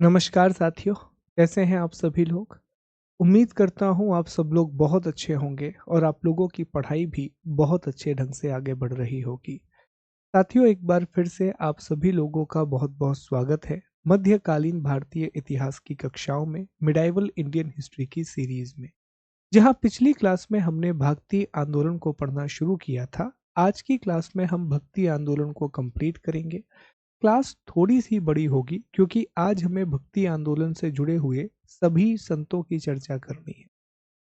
नमस्कार साथियों, कैसे हैं आप सभी लोग? उम्मीद करता हूँ आप सब लोग बहुत अच्छे होंगे और आप लोगों की पढ़ाई भी बहुत अच्छे ढंग से आगे बढ़ रही होगी। साथियों, एक बार फिर से आप सभी लोगों का बहुत-बहुत स्वागत है मध्यकालीन भारतीय इतिहास की कक्षाओं में मिडाइवल इंडियन हिस्ट्री की सीरीज में। जहाँ पिछली क्लास में हमने भक्ति आंदोलन को पढ़ना शुरू किया था, आज की क्लास में हम भक्ति आंदोलन को कंप्लीट करेंगे। क्लास थोड़ी सी बड़ी होगी क्योंकि आज हमें भक्ति आंदोलन से जुड़े हुए सभी संतों की चर्चा करनी है।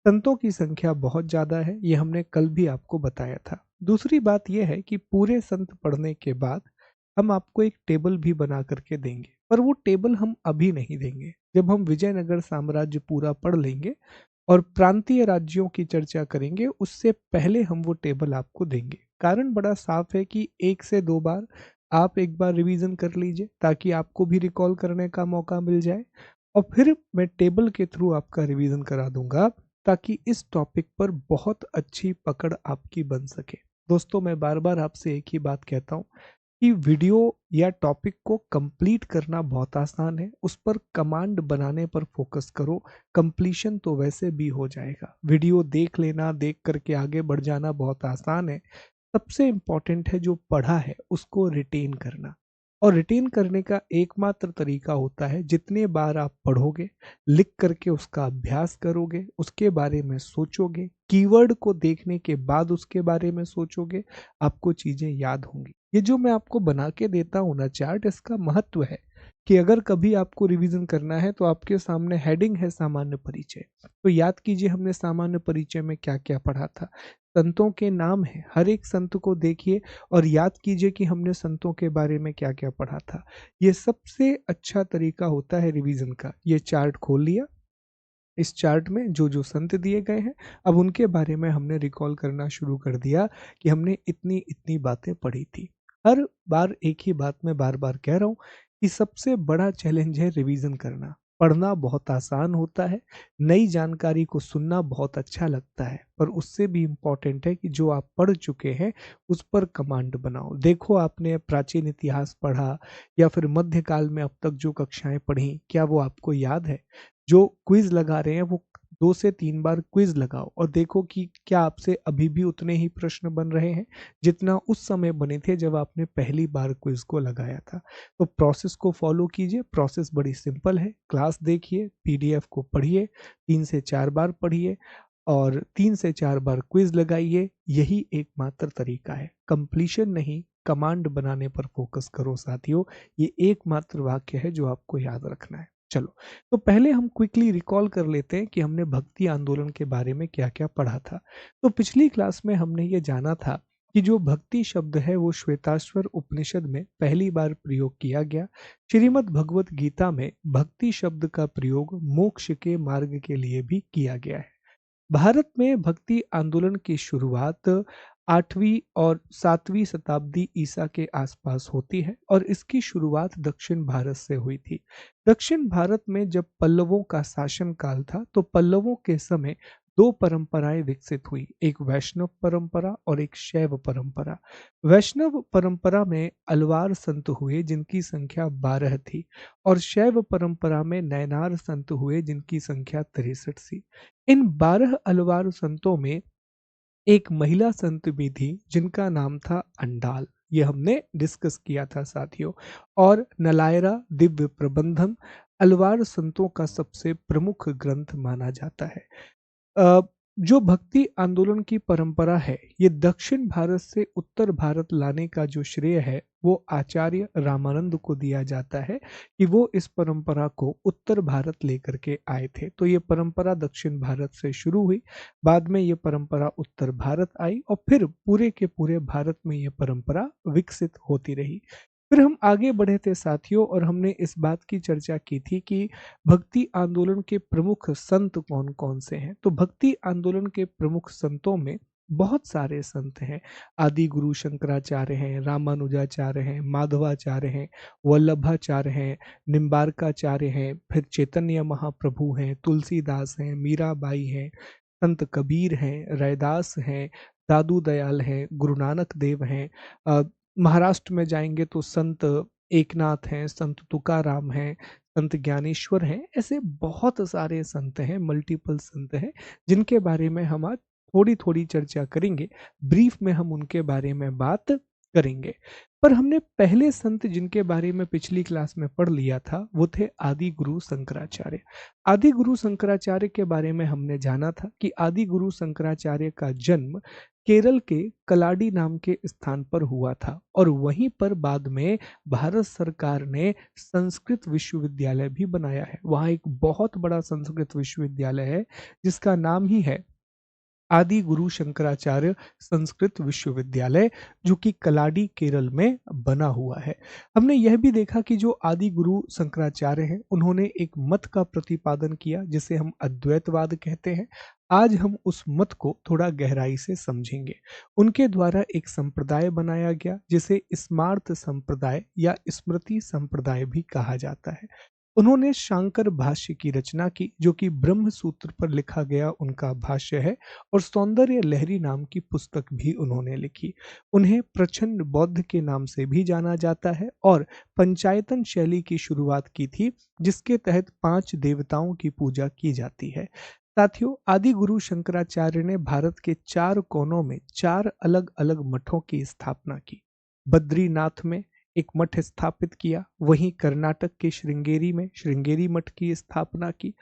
संतों की संख्या बहुत ज्यादा है, ये हमने कल भी आपको बताया था। दूसरी बात यह है कि पूरे संत पढ़ने के बाद हम आपको एक टेबल भी बना करके देंगे, पर वो टेबल हम अभी नहीं देंगे। जब हम विजयनगर साम्राज्य पूरा पढ़ लेंगे और प्रांतीय राज्यों की चर्चा करेंगे, उससे पहले हम वो टेबल आपको देंगे। कारण बड़ा साफ है कि 1 से 2 बार आप एक बार रिवीजन कर लीजिए ताकि आपको भी रिकॉल करने का मौका मिल जाए, और फिर मैं टेबल के थ्रू आपका रिवीजन करा दूंगा ताकि इस टॉपिक पर बहुत अच्छी पकड़ आपकी बन सके। दोस्तों, मैं बार बार आपसे एक ही बात कहता हूँ कि वीडियो या टॉपिक को कंप्लीट करना बहुत आसान है, उस पर कमांड बनाने पर फोकस करो। कंप्लीशन तो वैसे भी हो जाएगा। वीडियो देख लेना, देख करके आगे बढ़ जाना बहुत आसान है। सबसे इम्पोर्टेंट है जो पढ़ा है उसको रिटेन करना, और रिटेन करने का एकमात्र तरीका होता है जितने बार आप पढ़ोगे, लिख करके उसका अभ्यास करोगे, उसके बारे में सोचोगे, कीवर्ड को देखने के बाद उसके बारे में सोचोगे, आपको चीजें याद होंगी। ये जो मैं आपको बना के देता हूँ ना चार्ट, इसका महत्व है कि अगर कभी आपको रिवीजन करना है तो आपके सामने हेडिंग है सामान्य परिचय। तो याद कीजिए हमने सामान्य परिचय में क्या क्या पढ़ा था। संतों के नाम है, हर एक संत को देखिए और याद कीजिए कि हमने संतों के बारे में क्या क्या पढ़ा था। ये सबसे अच्छा तरीका होता है रिवीजन का। ये चार्ट खोल लिया, इस चार्ट में जो जो संत दिए गए हैं, अब उनके बारे में हमने रिकॉल करना शुरू कर दिया कि हमने इतनी इतनी बातें पढ़ी थी। हर बार एक ही बात मैं बार बार कह रहा हूँ कि सबसे बड़ा चैलेंज है रिवीजन करना। पढ़ना बहुत आसान होता है, नई जानकारी को सुनना बहुत अच्छा लगता है, पर उससे भी इम्पोर्टेंट है कि जो आप पढ़ चुके हैं उस पर कमांड बनाओ। देखो, आपने प्राचीन इतिहास पढ़ा या फिर मध्यकाल में अब तक जो कक्षाएं पढ़ी, क्या वो आपको याद है? जो क्विज लगा रहे हैं वो 2 से 3 बार क्विज लगाओ और देखो कि क्या आपसे अभी भी उतने ही प्रश्न बन रहे हैं जितना उस समय बने थे जब आपने पहली बार क्विज को लगाया था। तो प्रोसेस को फॉलो कीजिए। प्रोसेस बड़ी सिंपल है। क्लास देखिए, पीडीएफ को पढ़िए, 3 से 4 बार पढ़िए और 3 से 4 बार क्विज लगाइए। यही एकमात्र तरीका है। कंप्लीशन नहीं, कमांड बनाने पर फोकस करो साथियों। ये एकमात्र वाक्य है जो आपको याद रखना है। चलो, तो पहले हम क्विकली रिकॉल कर लेते हैं कि हमने भक्ति आंदोलन के बारे में क्या क्या पढ़ा था। तो पिछली क्लास में हमने ये जाना था कि जो भक्ति शब्द है वो श्वेताश्वर उपनिषद में पहली बार प्रयोग किया गया। श्रीमद् भगवत गीता में भक्ति शब्द का प्रयोग मोक्ष के मार्ग के लिए भी किया गया है। भारत में भक्ति आंदोलन की शुरुआत 8वीं और 7वीं शताब्दी ईसा के आसपास होती है और इसकी शुरुआत दक्षिण भारत से हुई थी। दक्षिण भारत में जब पल्लवों का शासन काल था तो पल्लवों के समय दो परंपराएं विकसित हुई, एक वैष्णव परंपरा और एक शैव परंपरा। वैष्णव परंपरा में अलवार संत हुए जिनकी संख्या 12 थी, और शैव परंपरा में नयनार संत हुए जिनकी संख्या 63 थी। इन 12 अलवार संतों में एक महिला संत भी थी जिनका नाम था अंडाल। ये हमने डिस्कस किया था साथियों। और नलायरा दिव्य प्रबंधम अलवार संतों का सबसे प्रमुख ग्रंथ माना जाता है। अ, जो भक्ति आंदोलन की परंपरा है, ये दक्षिण भारत से उत्तर भारत लाने का जो श्रेय है वो आचार्य रामानंद को दिया जाता है कि वो इस परंपरा को उत्तर भारत लेकर के आए थे। तो ये परंपरा दक्षिण भारत से शुरू हुई, बाद में ये परंपरा उत्तर भारत आई और फिर पूरे के पूरे भारत में ये परंपरा विकसित होती रही। फिर हम आगे बढ़े थे साथियों और हमने इस बात की चर्चा की थी कि भक्ति आंदोलन के प्रमुख संत कौन कौन से हैं। तो भक्ति आंदोलन के प्रमुख संतों में बहुत सारे संत हैं। आदि गुरु शंकराचार्य हैं, रामानुजाचार्य हैं, माधवाचार्य हैं, वल्लभाचार्य हैं, निम्बारकाचार्य हैं, फिर चैतन्य महाप्रभु हैं, तुलसीदास हैं, मीराबाई हैं, संत कबीर हैं, रैदास हैं, दादू दयाल हैं, गुरु नानक देव हैं। महाराष्ट्र में जाएंगे तो संत एकनाथ हैं, संत तुकाराम हैं, संत ज्ञानेश्वर हैं, ऐसे बहुत सारे संत हैं, मल्टीपल संत हैं, जिनके बारे में हम आज थोड़ी-थोड़ी चर्चा करेंगे। ब्रीफ में हम उनके बारे में बात करेंगे। पर हमने पहले संत जिनके बारे में पिछली क्लास में पढ़ लिया था, वो थे आदि गुरु शंकराचार्य। आदि गुरु शंकराचार्य के बारे में हमने जाना था कि आदि गुरु शंकराचार्य का जन्म केरल के कलाडी नाम के स्थान पर हुआ था और वहीं पर बाद में भारत सरकार ने संस्कृत विश्वविद्यालय भी बनाया है। वहाँ एक बहुत बड़ा संस्कृत विश्वविद्यालय है जिसका नाम ही है आदि गुरु शंकराचार्य संस्कृत विश्वविद्यालय, जो कि कलाडी केरल में बना हुआ है। हमने यह भी देखा कि जो आदि गुरु शंकराचार्य हैं, उन्होंने एक मत का प्रतिपादन किया जिसे हम अद्वैतवाद कहते हैं। आज हम उस मत को थोड़ा गहराई से समझेंगे। उनके द्वारा एक संप्रदाय बनाया गया जिसे स्मार्त संप्रदाय या स्मृति संप्रदाय भी कहा जाता है। उन्होंने शांकर भाष्य की रचना की, जो कि ब्रह्म सूत्र पर लिखा गया उनका भाष्य है, और सौंदर्य लहरी नाम की पुस्तक भी उन्होंने लिखी। उन्हें प्रचंड बौद्ध के नाम से भी जाना जाता है और पंचायतन शैली की शुरुआत की थी, जिसके तहत 5 देवताओं की पूजा की जाती है। साथियों, आदि गुरु शंकराचार्य ने भारत के 4 कोनों में 4 अलग अलग मठों की स्थापना की। बद्रीनाथ में एक मठ स्थापित किया, वहीं कर्नाटक के श्रृंगेरी में श्रृंगेरी मठ की स्थापना की।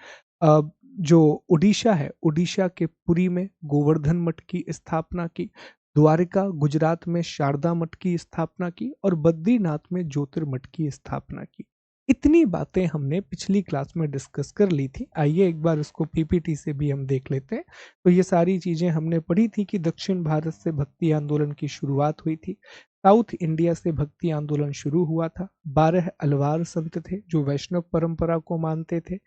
जो उड़ीसा है, उड़ीसा के पुरी में गोवर्धन मठ की स्थापना की। द्वारका गुजरात में शारदा मठ की स्थापना की और बद्रीनाथ में ज्योतिर्मठ की स्थापना की। इतनी बातें हमने पिछली क्लास में डिस्कस कर ली थी। आइए एक बार इसको पीपीटी से भी हम देख लेते हैं। तो ये सारी चीजें हमने पढ़ी थी कि दक्षिण भारत से भक्ति आंदोलन की शुरुआत हुई थी। साउथ इंडिया से भक्ति आंदोलन शुरू हुआ था। 12 अलवार संत थे जो वैष्णव परंपरा को मानते थे।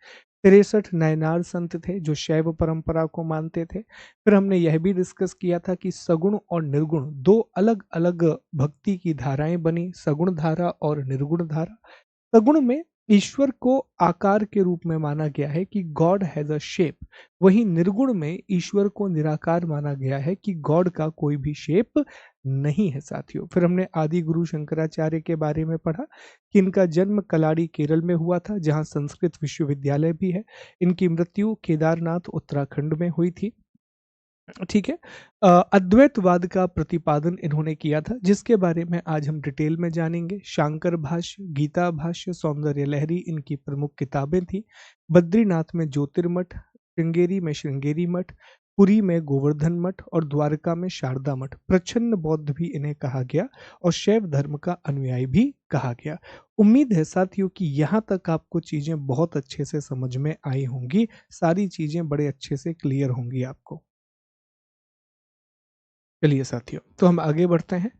63 नयनार संत थे जो शैव परंपरा को मानते थे। फिर हमने यह भी डिस्कस किया था कि सगुण और निर्गुण 2 अलग अलग भक्ति की धाराएं बनी, सगुण धारा और निर्गुण धारा। सगुण में ईश्वर को आकार के रूप में माना गया है कि गॉड हैज अ शेप। वहीं निर्गुण में ईश्वर को निराकार माना गया है कि गॉड का कोई भी शेप नहीं है। साथियों, फिर हमने आदि गुरु शंकराचार्य के बारे में पढ़ा कि इनका जन्म कलाड़ी केरल में हुआ था, जहां संस्कृत विश्वविद्यालय भी है। इनकी मृत्यु केदारनाथ उत्तराखंड में हुई थी। ठीक है। अद्वैतवाद का प्रतिपादन इन्होंने किया था, जिसके बारे में आज हम डिटेल में जानेंगे। शांकर भाष्य, गीता भाष्य, सौंदर्य लहरी इनकी प्रमुख किताबें थी। बद्रीनाथ में ज्योतिर्मठ, श्रृंगेरी में श्रृंगेरी मठ, पुरी में गोवर्धन मठ और द्वारका में शारदा मठ। प्रच्छन्न बौद्ध भी इन्हें कहा गया और शैव धर्म का अनुयायी भी कहा गया। उम्मीद है साथियों कि यहाँ तक आपको चीजें बहुत अच्छे से समझ में आई होंगी, सारी चीजें बड़े अच्छे से क्लियर होंगी आपको। चलिए साथियों, तो हम आगे बढ़ते हैं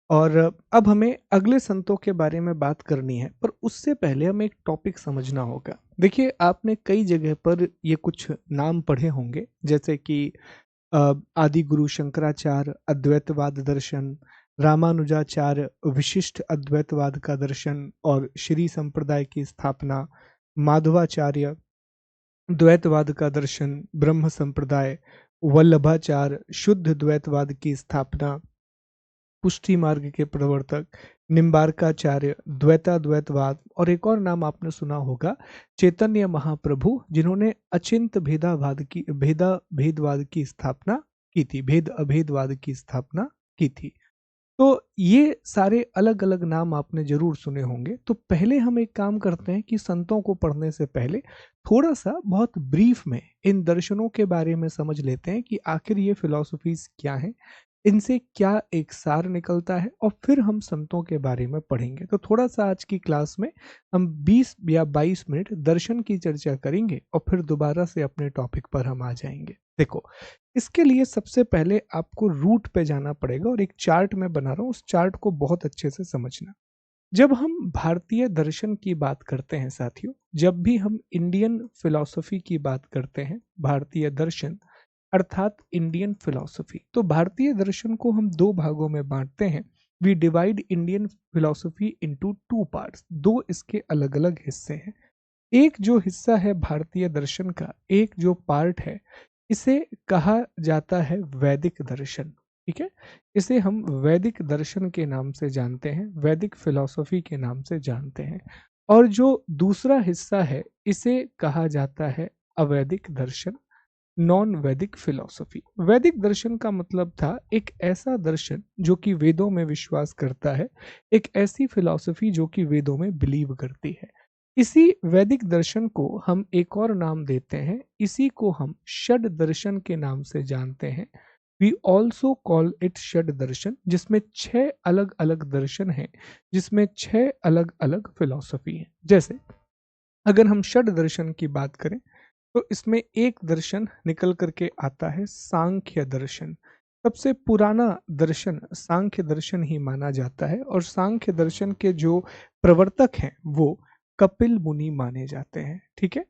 और अब हमें अगले संतों के बारे में बात करनी है, पर उससे पहले हमें एक टॉपिक समझना होगा। देखिए, आपने कई जगह पर ये कुछ नाम पढ़े होंगे, जैसे कि आदि गुरु शंकराचार्य, अद्वैतवाद दर्शन, रामानुजाचार्य, विशिष्ट अद्वैतवाद का दर्शन और श्री संप्रदाय की स्थापना, माधवाचार्य, द्वैतवाद का दर्शन, ब्रह्म संप्रदाय, वल्लभाचार्य, शुद्ध द्वैतवाद की स्थापना, पुष्टि मार्ग के प्रवर्तक, निम्बार्काचार्य, द्वैताद्वैतवाद, और एक और नाम आपने सुना होगा, चैतन्य महाप्रभु, जिन्होंने अचिंत भेदवाद की स्थापना की थी, भेद अभेदवाद की स्थापना की थी। तो ये सारे अलग अलग नाम आपने जरूर सुने होंगे। तो पहले हम एक काम करते हैं कि संतों को पढ़ने से पहले थोड़ा सा बहुत ब्रीफ में इन दर्शनों के बारे में समझ लेते हैं कि आखिर ये फिलॉसफीज क्या हैं, इनसे क्या एक सार निकलता है, और फिर हम संतों के बारे में पढ़ेंगे। तो थोड़ा सा आज की क्लास में हम 20 या 22 मिनट दर्शन की चर्चा करेंगे और फिर दोबारा से अपने टॉपिक पर हम आ जाएंगे। देखो, इसके लिए सबसे पहले आपको रूट पे जाना पड़ेगा और एक चार्ट मैं बना रहा हूँ, उस चार्ट को बहुत अच्छे से समझना। जब हम भारतीय दर्शन की बात करते हैं साथियों, जब भी हम इंडियन फिलॉसफी की बात करते हैं, भारतीय दर्शन अर्थात इंडियन फिलॉसफी, तो भारतीय दर्शन को हम 2 भागों में बांटते हैं। We divide Indian philosophy into 2 parts. 2 इसके अलग अलग हिस्से हैं। एक जो हिस्सा है भारतीय दर्शन का, एक जो पार्ट है, इसे कहा जाता है वैदिक दर्शन। ठीक है, इसे हम वैदिक दर्शन के नाम से जानते हैं, वैदिक फिलॉसफी के नाम से जानते हैं। और जो दूसरा हिस्सा है इसे कहा जाता है अवैदिक दर्शन, नॉन वैदिक फिलॉसफी। वैदिक दर्शन का मतलब था एक ऐसा दर्शन जो कि वेदों में विश्वास करता है, एक ऐसी फिलॉसफी जो कि वेदों में बिलीव करती है। इसी वैदिक दर्शन को हम एक और नाम देते हैं, इसी को हम षड दर्शन के नाम से जानते हैं। वी ऑल्सो कॉल इट षड दर्शन, जिसमें 6 अलग अलग दर्शन हैं, जिसमें 6 अलग अलग फिलॉसफी है। जैसे अगर हम षड दर्शन की बात करें तो इसमें एक दर्शन निकल करके आता है सांख्य दर्शन। सबसे पुराना दर्शन सांख्य दर्शन ही माना जाता है और सांख्य दर्शन के जो प्रवर्तक हैं वो कपिल मुनि माने जाते हैं। ठीक है।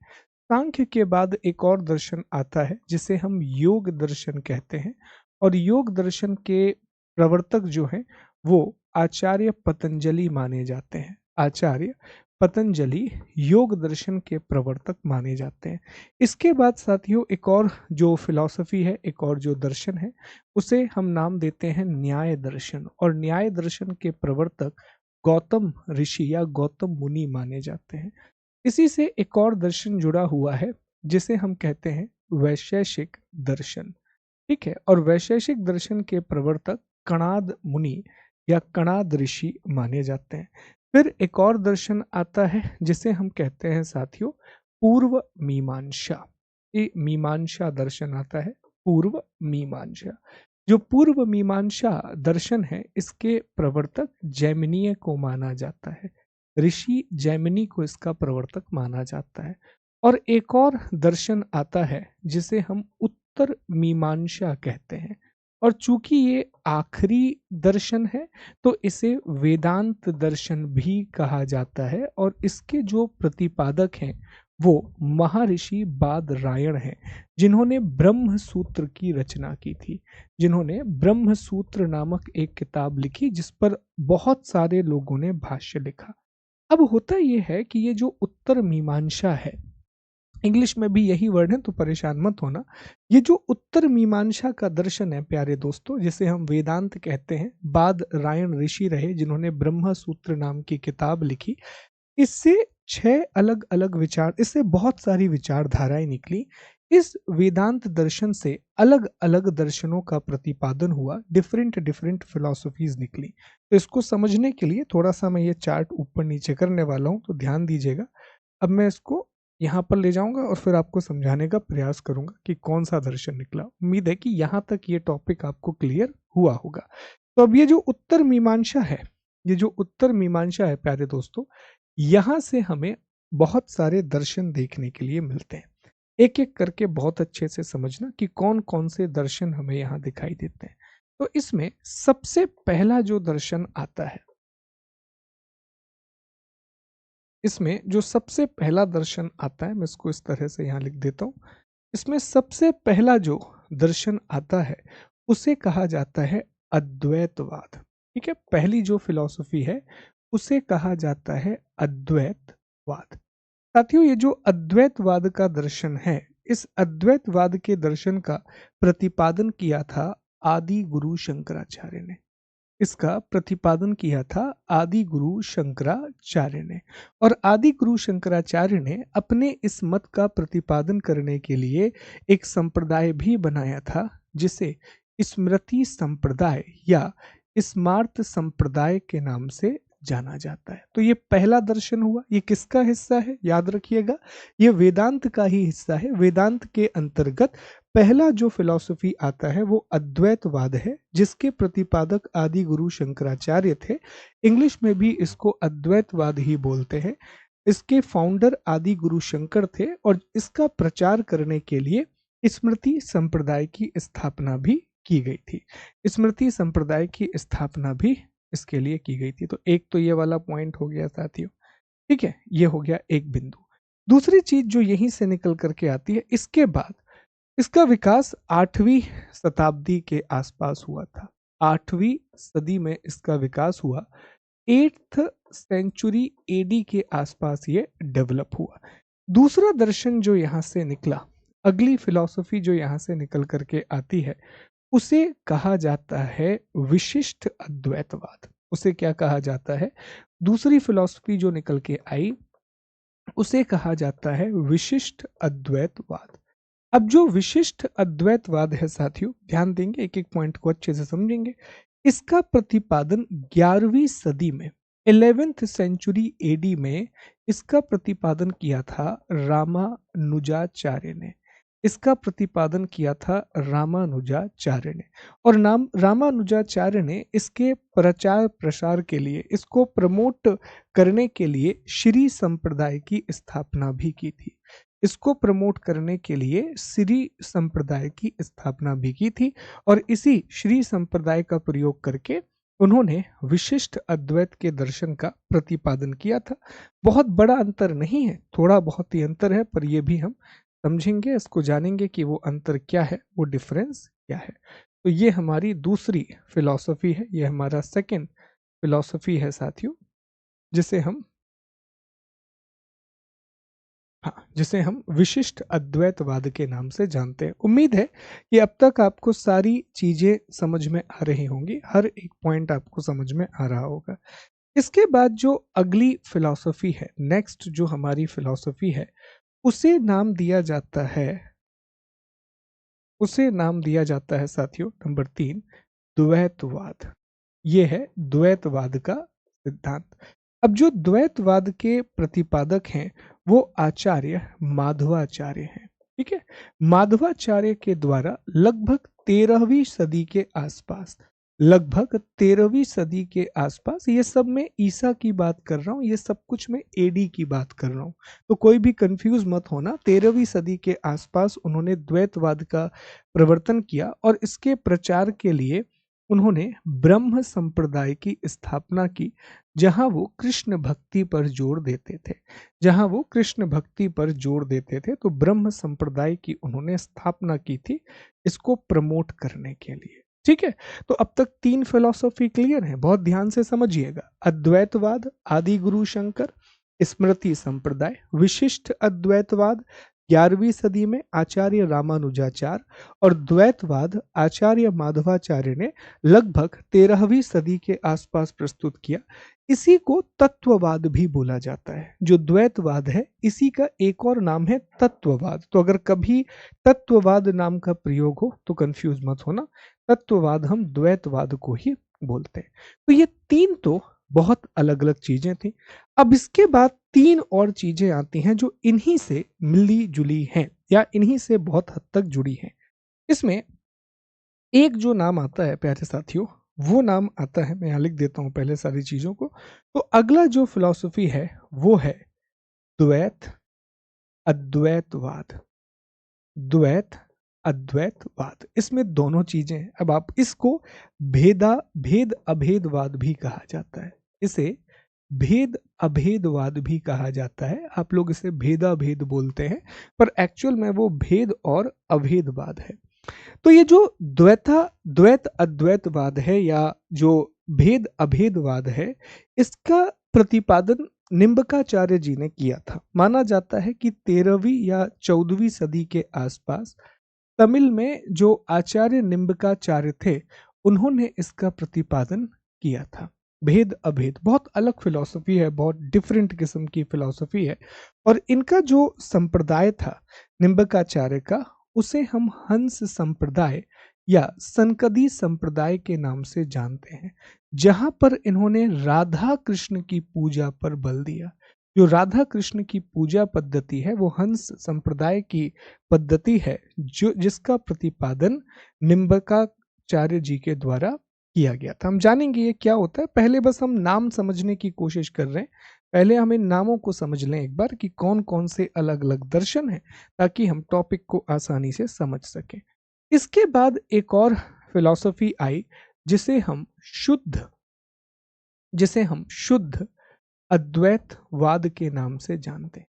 सांख्य के बाद एक और दर्शन आता है जिसे हम योग दर्शन कहते हैं और योग दर्शन के प्रवर्तक जो हैं वो आचार्य पतंजलि माने जाते हैं। आचार्य पतंजलि योग दर्शन के प्रवर्तक माने जाते हैं। इसके बाद साथियों एक और जो फिलॉसफी है, एक और जो दर्शन है, उसे हम नाम देते हैं न्याय दर्शन और न्याय दर्शन के प्रवर्तक गौतम ऋषि या गौतम मुनि माने जाते हैं। इसी से एक और दर्शन जुड़ा हुआ है जिसे हम कहते हैं वैशेषिक दर्शन। ठीक है। और वैशेषिक दर्शन के प्रवर्तक कणाद मुनि या कणाद ऋषि माने जाते हैं। फिर एक और दर्शन आता है जिसे हम कहते हैं साथियों पूर्व मीमांसा। ये मीमांसा दर्शन आता है, पूर्व मीमांसा। जो पूर्व मीमांसा दर्शन है इसके प्रवर्तक जैमिनीय को माना जाता है। ऋषि जैमिनी को इसका प्रवर्तक माना जाता है। और एक और दर्शन आता है जिसे हम उत्तर मीमांसा कहते हैं और चूंकि ये आखिरी दर्शन है तो इसे वेदांत दर्शन भी कहा जाता है और इसके जो प्रतिपादक हैं वो महर्षि बादरायण हैं, जिन्होंने ब्रह्म सूत्र की रचना की थी, जिन्होंने ब्रह्म सूत्र नामक एक किताब लिखी जिस पर बहुत सारे लोगों ने भाष्य लिखा। अब होता यह है कि ये जो उत्तर मीमांसा है, इंग्लिश में भी यही वर्ड है तो परेशान मत होना। ये जो उत्तर मीमांसा का दर्शन है प्यारे दोस्तों, जिसे हम वेदांत कहते हैं, बादरायण ऋषि रहे जिन्होंने ब्रह्म सूत्र नाम की किताब लिखी। इससे 6 अलग अलग विचार, इससे बहुत सारी विचारधाराएं निकली। इस वेदांत दर्शन से अलग अलग दर्शनों का प्रतिपादन हुआ, डिफरेंट डिफरेंट फिलॉसफीज निकली। तो इसको समझने के लिए थोड़ा सा मैं ये चार्ट ऊपर नीचे करने वाला हूँ, तो ध्यान दीजिएगा। अब मैं इसको यहाँ पर ले जाऊंगा और फिर आपको समझाने का प्रयास करूंगा कि कौन सा दर्शन निकला। उम्मीद है कि यहाँ तक ये टॉपिक आपको क्लियर हुआ होगा। तो अब ये जो उत्तर मीमांसा है, ये जो उत्तर मीमांसा है प्यारे दोस्तों, यहाँ से हमें बहुत सारे दर्शन देखने के लिए मिलते हैं। एक एक करके बहुत अच्छे से समझना कि कौन कौन से दर्शन हमें यहाँ दिखाई देते हैं। तो इसमें सबसे पहला जो दर्शन आता है, इसमें जो सबसे पहला दर्शन आता है, मैं इसको इस तरह से यहाँ लिख देता हूँ। इसमें सबसे पहला जो दर्शन आता है उसे कहा जाता है अद्वैतवाद। ठीक है। पहली जो फिलॉसफी है उसे कहा जाता है अद्वैतवाद। साथियों ये जो अद्वैतवाद का दर्शन है, इस अद्वैतवाद के दर्शन का प्रतिपादन किया था आदि गुरु शंकराचार्य ने। इसका प्रतिपादन किया था आदि गुरु शंकराचार्य ने। और आदि गुरु शंकराचार्य ने अपने इस मत का प्रतिपादन करने के लिए एक संप्रदाय भी बनाया था जिसे स्मृति संप्रदाय या स्मार्त संप्रदाय के नाम से जाना जाता है। तो ये पहला दर्शन हुआ। ये किसका हिस्सा है? याद रखिएगा, ये वेदांत का ही हिस्सा है। वेदांत के अंतर्गत पहला जो फिलॉसफी आता है वो अद्वैतवाद है, जिसके प्रतिपादक आदि गुरु शंकराचार्य थे। इंग्लिश में भी इसको अद्वैतवाद ही बोलते हैं। इसके फाउंडर आदि गुरु शंकर थे और इसका प्रचार करने के लिए स्मृति संप्रदाय की स्थापना भी की गई थी। स्मृति संप्रदाय की स्थापना भी इसके लिए की गई थी। तो एक तो ये वाला पॉइंट हो गया साथियों। ठीक है, ये हो गया एक बिंदु। दूसरी चीज जो यहीं से निकल करके आती है, इसके बाद इसका विकास 8वीं शताब्दी के आसपास हुआ था। 8वीं सदी में इसका विकास हुआ। 8th सेंचुरी एडी के आसपास ये डेवलप हुआ। दूसरा दर्शन जो यहाँ से निकला, अगली फिलॉसफी जो यहाँ से निकल करके आती है, उसे कहा जाता है विशिष्ट अद्वैतवाद। उसे क्या कहा जाता है? दूसरी फिलॉसफी जो निकल के आई उसे कहा जाता है विशिष्ट अद्वैतवाद। अब जो विशिष्ट अद्वैतवाद है साथियों, ध्यान देंगे, एक एक पॉइंट को अच्छे से समझेंगे। इसका प्रतिपादन 11वीं सदी में, 11th सेंचुरी एडी में इसका प्रतिपादन किया था रामानुजाचार्य ने। इसका प्रतिपादन किया था रामानुजाचार्य ने। और नाम रामानुजाचार्य ने इसके प्रचार प्रसार के लिए, इसको प्रमोट करने के लिए श्री संप्रदाय की स्थापना भी की थी। इसको प्रमोट करने के लिए श्री संप्रदाय की स्थापना भी की थी। और इसी श्री संप्रदाय का प्रयोग करके उन्होंने विशिष्ट अद्वैत के दर्शन का प्रतिपादन किया था। बहुत बड़ा अंतर नहीं है, थोड़ा बहुत ही अंतर है, पर यह भी हम समझेंगे, इसको जानेंगे कि वो अंतर क्या है, वो डिफरेंस क्या है। तो ये हमारी दूसरी फिलॉसफी है, ये हमारा सेकंड फिलॉसफी है साथियों, जिसे हम, हाँ, जिसे हम विशिष्ट अद्वैतवाद के नाम से जानते हैं। उम्मीद है कि अब तक आपको सारी चीजें समझ में आ रही होंगी, हर एक पॉइंट आपको समझ में आ रहा होगा। इसके बाद जो अगली फिलॉसफी है, नेक्स्ट जो हमारी फिलॉसफी है, उसे नाम दिया जाता है, उसे नाम दिया जाता है साथियों, नंबर 3, द्वैतवाद। ये है द्वैतवाद का सिद्धांत। अब जो द्वैतवाद के प्रतिपादक हैं वो आचार्य माधवाचार्य हैं। ठीक है, माधवाचार्य के द्वारा लगभग 13वीं सदी के आसपास, लगभग 13वीं सदी के आसपास, ये सब मैं ईसा की बात कर रहा हूँ, ये सब कुछ मैं एडी की बात कर रहा हूँ, तो कोई भी कंफ्यूज मत होना। 13वीं सदी के आसपास उन्होंने द्वैतवाद का प्रवर्तन किया और इसके प्रचार के लिए उन्होंने ब्रह्म संप्रदाय की स्थापना की, जहां वो कृष्ण भक्ति पर जोर देते थे, जहां वो कृष्ण भक्ति पर जोर देते थे। तो ब्रह्म संप्रदाय की उन्होंने स्थापना की थी इसको प्रमोट करने के लिए। ठीक है, तो अब तक 3 फिलॉसफी क्लियर है, बहुत ध्यान से समझिएगा। अद्वैतवाद आदि गुरु शंकर, स्मृति संप्रदाय, विशिष्ट अद्वैतवाद 11वीं सदी में आचार्य रामानुजाचार्य, और द्वैतवाद आचार्य माधवाचार्य ने लगभग 13वीं सदी के आसपास प्रस्तुत किया। इसी को तत्ववाद भी बोला जाता है। जो द्वैतवाद है इसी का एक और नाम है तत्ववाद। तो अगर कभी तत्ववाद नाम का प्रयोग हो तो कंफ्यूज मत होना, तत्ववाद हम द्वैतवाद को ही बोलते हैं। तो ये 3 तो बहुत अलग अलग चीजें थी। अब इसके बाद 3 और चीजें आती हैं जो इन्हीं से मिली जुली हैं या इन्हीं से बहुत हद तक जुड़ी हैं। इसमें एक जो नाम आता है प्यारे साथियों, वो नाम आता है, मैं यहाँ लिख देता हूँ पहले सारी चीजों को। तो अगला जो फिलॉसफी है वो है द्वैत अद्वैतवाद। द्वैत अद्वैतवाद, इसमें दोनों चीजें हैं। अब आप इसको भेद अभेदवाद भी कहा जाता है, इसे भेद अभेदवाद भी कहा जाता है। आप लोग इसे भेदा भेद बोलते हैं, पर एक्चुअल में वो भेद और अभेदवाद है। तो ये जो द्वैत अद्वैतवाद है या जो भेद अभेदवाद है, इसका प्रतिपादन निम्बकाचार्य जी ने किया था। माना जाता है कि 13वीं या 14वीं सदी के आसपास तमिल में जो आचार्य निम्बकाचार्य थे, उन्होंने इसका प्रतिपादन किया था। भेद अभेद बहुत अलग फिलॉसफी है, बहुत डिफरेंट किस्म की फिलॉसफी है। और इनका जो संप्रदाय था निम्बकाचार्य का, उसे हम हंस संप्रदाय या सनकदी संप्रदाय के नाम से जानते हैं, जहां पर इन्होंने राधा कृष्ण की पूजा पर बल दिया। जो राधा कृष्ण की पूजा पद्धति है वो हंस संप्रदाय की पद्धति है, जो जिसका प्रतिपादन निम्बकाचार्य जी के द्वारा किया गया था। हम जानेंगे ये क्या होता है, पहले बस हम नाम समझने की कोशिश कर रहे हैं। पहले हम इन नामों को समझ लें एक बार कि कौन कौन से अलग अलग दर्शन हैं, ताकि हम टॉपिक को आसानी से समझ सकें। इसके बाद एक और फिलॉसफी आई जिसे हम शुद्ध जिसे हम शुद्ध अद्वैतवाद के नाम से जानते हैं।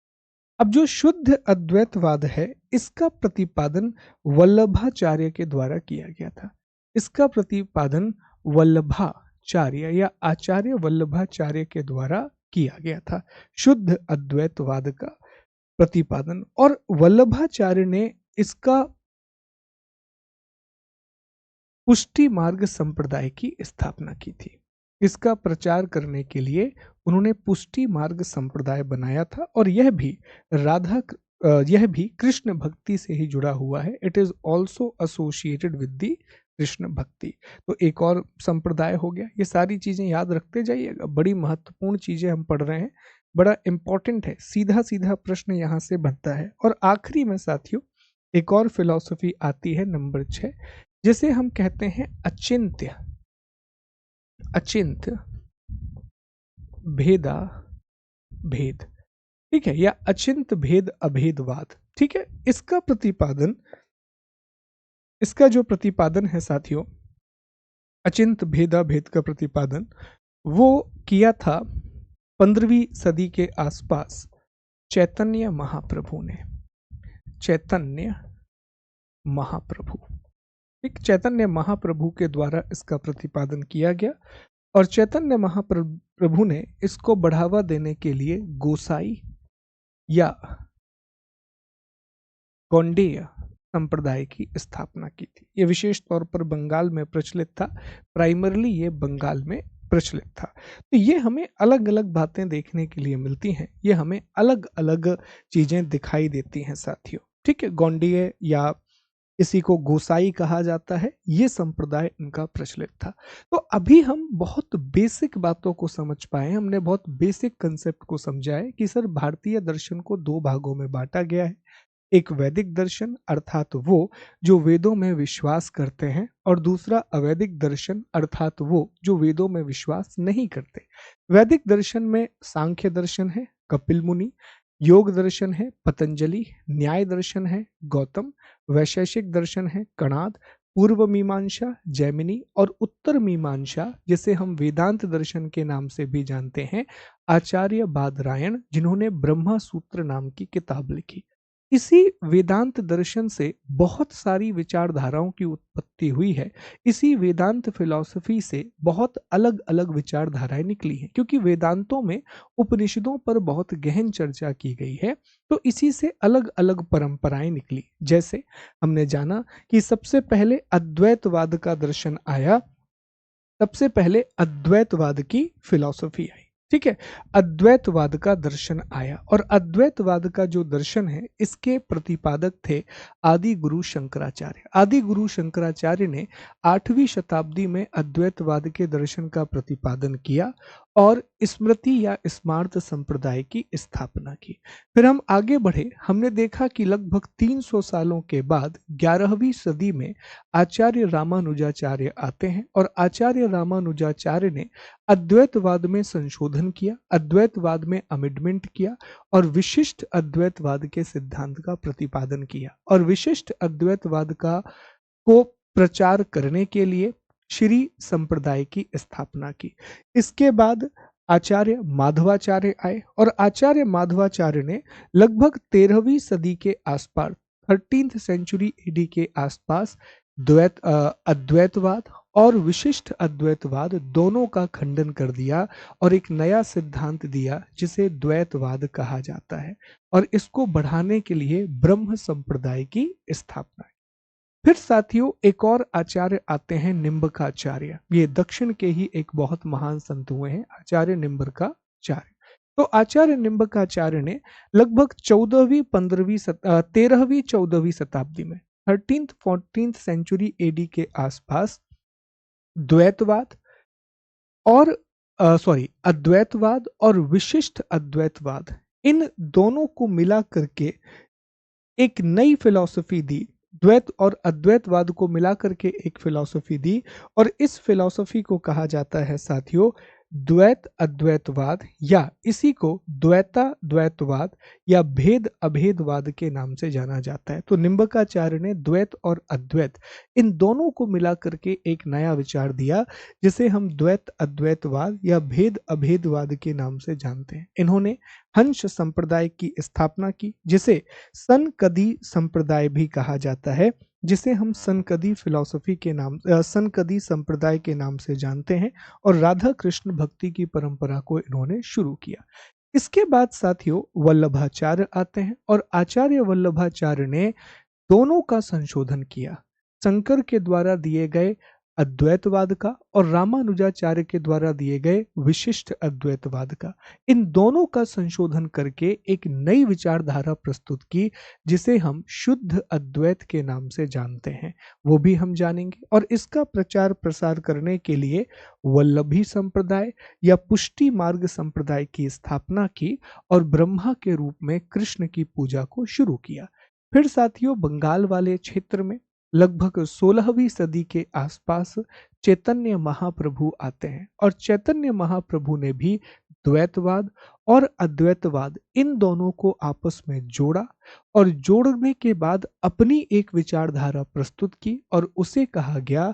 अब जो शुद्ध अद्वैतवाद है, इसका प्रतिपादन वल्लभाचार्य के द्वारा किया गया था। इसका प्रतिपादन वल्लभाचार्य या आचार्य वल्लभाचार्य के द्वारा किया गया था, शुद्ध अद्वैतवाद का प्रतिपादन। और वल्लभाचार्य ने इसका पुष्टि मार्ग संप्रदाय की स्थापना की थी। इसका प्रचार करने के लिए उन्होंने पुष्टि मार्ग संप्रदाय बनाया था और यह भी कृष्ण भक्ति से ही जुड़ा हुआ है। It is also associated with the Krishna भक्ति। तो एक और संप्रदाय हो गया। ये सारी चीजें याद रखते जाइएगा, बड़ी महत्वपूर्ण चीजें हम पढ़ रहे हैं, बड़ा इंपॉर्टेंट है। सीधा सीधा प्रश्न यहाँ से बनता है। और आखिरी में साथियों एक और फिलॉसफी आती है नंबर 6, जिसे हम कहते हैं अचिंत्य भेदा भेद। ठीक है, या अचिंत भेद अभेदवाद। ठीक है, इसका जो प्रतिपादन है साथियों, अचिंत भेदा भेद का प्रतिपादन वो किया था 15वीं सदी के आसपास चैतन्य महाप्रभु ने। चैतन्य महाप्रभु के द्वारा इसका प्रतिपादन किया गया और चैतन्य महाप्रभु ने इसको बढ़ावा देने के लिए गोसाई या गौंडेय संप्रदाय की स्थापना की थी। ये विशेष तौर पर बंगाल में प्रचलित था, प्राइमरली ये बंगाल में प्रचलित था। तो ये हमें अलग अलग बातें देखने के लिए मिलती हैं, ये हमें अलग अलग चीजें दिखाई देती हैं साथियों। ठीक है, गौंडीय या इसी को गोसाई कहा जाता है, ये संप्रदाय इनका प्रचलित था। तो अभी हम बहुत बेसिक बातों को समझ पाए, हमने बहुत बेसिक कंसेप्ट को समझा है कि सर भारतीय दर्शन को 2 भागों में बांटा गया है। एक वैदिक दर्शन अर्थात वो जो वेदों में विश्वास करते हैं, और दूसरा अवैदिक दर्शन अर्थात वो जो वेदों में विश्वास नहीं करते। वैदिक दर्शन में सांख्य दर्शन है कपिल मुनि, योग दर्शन है पतंजलि, न्याय दर्शन है गौतम, वैशेषिक दर्शन है कणाद, पूर्व मीमांसा जैमिनी और उत्तर मीमांसा जिसे हम वेदांत दर्शन के नाम से भी जानते हैं आचार्य बादरायण, जिन्होंने ब्रह्मा सूत्र नाम की किताब लिखी। इसी वेदांत दर्शन से बहुत सारी विचारधाराओं की उत्पत्ति हुई है। इसी वेदांत फिलॉसफी से बहुत अलग अलग विचारधाराएं निकली हैं, क्योंकि वेदांतों में उपनिषदों पर बहुत गहन चर्चा की गई है। तो इसी से अलग अलग परंपराएं निकली। जैसे हमने जाना कि सबसे पहले अद्वैतवाद का दर्शन आया, सबसे पहले अद्वैतवाद की फिलॉसफी आई। ठीक है, अद्वैतवाद का दर्शन आया और अद्वैतवाद का जो दर्शन है इसके प्रतिपादक थे आदि गुरु शंकराचार्य। आदि गुरु शंकराचार्य ने 8वीं शताब्दी में अद्वैतवाद के दर्शन का प्रतिपादन किया और स्मृति या स्मार्त संप्रदाय की स्थापना की। फिर हम आगे बढ़े, हमने देखा कि लगभग 300 सालों के बाद 11वीं सदी में आचार्य रामानुजाचार्य आते हैं और आचार्य रामानुजाचार्य ने अद्वैतवाद में संशोधन किया, अद्वैतवाद में अमेंडमेंट किया और विशिष्ट अद्वैतवाद के सिद्धांत का प्रतिपादन किया और विशिष्ट अद्वैतवाद का को प्रचार करने के लिए श्री संप्रदाय की स्थापना की। इसके बाद आचार्य माधवाचार्य आए और आचार्य माधवाचार्य ने लगभग 13वीं सदी के आसपास 13th सेंचुरी एडी के आसपास अद्वैतवाद और विशिष्ट अद्वैतवाद दोनों का खंडन कर दिया और एक नया सिद्धांत दिया जिसे द्वैतवाद कहा जाता है और इसको बढ़ाने के लिए ब्रह्म संप्रदाय की स्थापना। फिर साथियों एक और आचार्य आते हैं निम्बकाचार्य। ये दक्षिण के ही एक बहुत महान संत हुए हैं आचार्य निम्बकाचार्य। तो आचार्य निम्बकाचार्य ने लगभग 13वीं 14वीं शताब्दी में 13th 14th सेंचुरी एडी के आसपास द्वैतवाद और अद्वैतवाद और विशिष्ट अद्वैतवाद, इन दोनों को मिला करके एक नई फिलॉसफी दी। द्वैत और अद्वैतवाद को मिला करके एक फिलॉसफी दी और इस फिलॉसफी को कहा जाता है साथियों द्वैत अद्वैतवाद, या इसी को द्वैतवाद या भेद अभेदवाद के नाम से जाना जाता है। तो निम्बकाचार्य ने द्वैत और अद्वैत इन दोनों को मिला करके एक नया विचार दिया जिसे हम द्वैत अद्वैतवाद या भेद अभेदवाद के नाम से जानते हैं। इन्होंने हंस संप्रदाय की स्थापना की जिसे सनकदी संप्रदाय भी कहा जाता है, जिसे हम सनकदी फिलॉसफी के नाम सनकदी संप्रदाय के नाम से जानते हैं और राधा कृष्ण भक्ति की परंपरा को इन्होंने शुरू किया। इसके बाद साथियों वल्लभाचार्य आते हैं और आचार्य वल्लभाचार्य ने दोनों का संशोधन किया। शंकर के द्वारा दिए गए अद्वैतवाद का और रामानुजाचार्य के द्वारा दिए गए विशिष्ट अद्वैतवाद का, इन दोनों का संशोधन करके एक नई विचारधारा प्रस्तुत की जिसे हम शुद्ध अद्वैत के नाम से जानते हैं, वो भी हम जानेंगे। और इसका प्रचार प्रसार करने के लिए वल्लभी संप्रदाय या पुष्टि मार्ग संप्रदाय की स्थापना की और ब्रह्मा के रूप में कृष्ण की पूजा को शुरू किया। फिर साथियों, बंगाल वाले क्षेत्र में लगभग 16वीं सदी के आसपास चैतन्य महाप्रभु आते हैं और चैतन्य महाप्रभु ने भी द्वैतवाद और अद्वैतवाद इन दोनों को आपस में जोड़ा और जोड़ने के बाद अपनी एक विचारधारा प्रस्तुत की और उसे कहा गया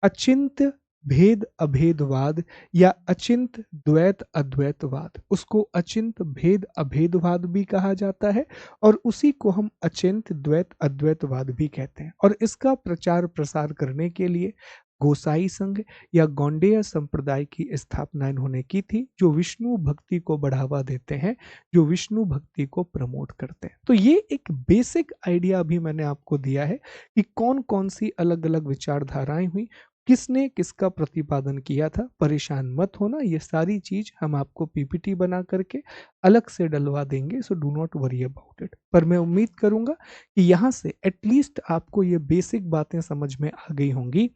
अचिंत भेद अभेदवाद या अचिंत द्वैत अद्वैतवाद। उसको अचिंत भेद अभेदवाद भी कहा जाता है और उसी को हम अचिंत द्वैत अद्वैतवाद भी कहते हैं। और इसका प्रचार प्रसार करने के लिए गोसाई संघ या गौंडेय संप्रदाय की स्थापना इन्होंने की थी, जो विष्णु भक्ति को बढ़ावा देते हैं, जो विष्णु भक्ति को प्रमोट करते हैं। तो ये एक बेसिक आइडिया भी मैंने आपको दिया है कि कौन कौन सी अलग अलग विचारधाराएं हुई, किसने किसका प्रतिपादन किया था। परेशान मत होना, ये सारी चीज हम आपको पीपीटी बना करके अलग से डलवा देंगे, so do not worry about it. पर मैं उम्मीद करूंगा कि यहाँ से एटलीस्ट आपको ये बेसिक बातें समझ में आ गई होंगी,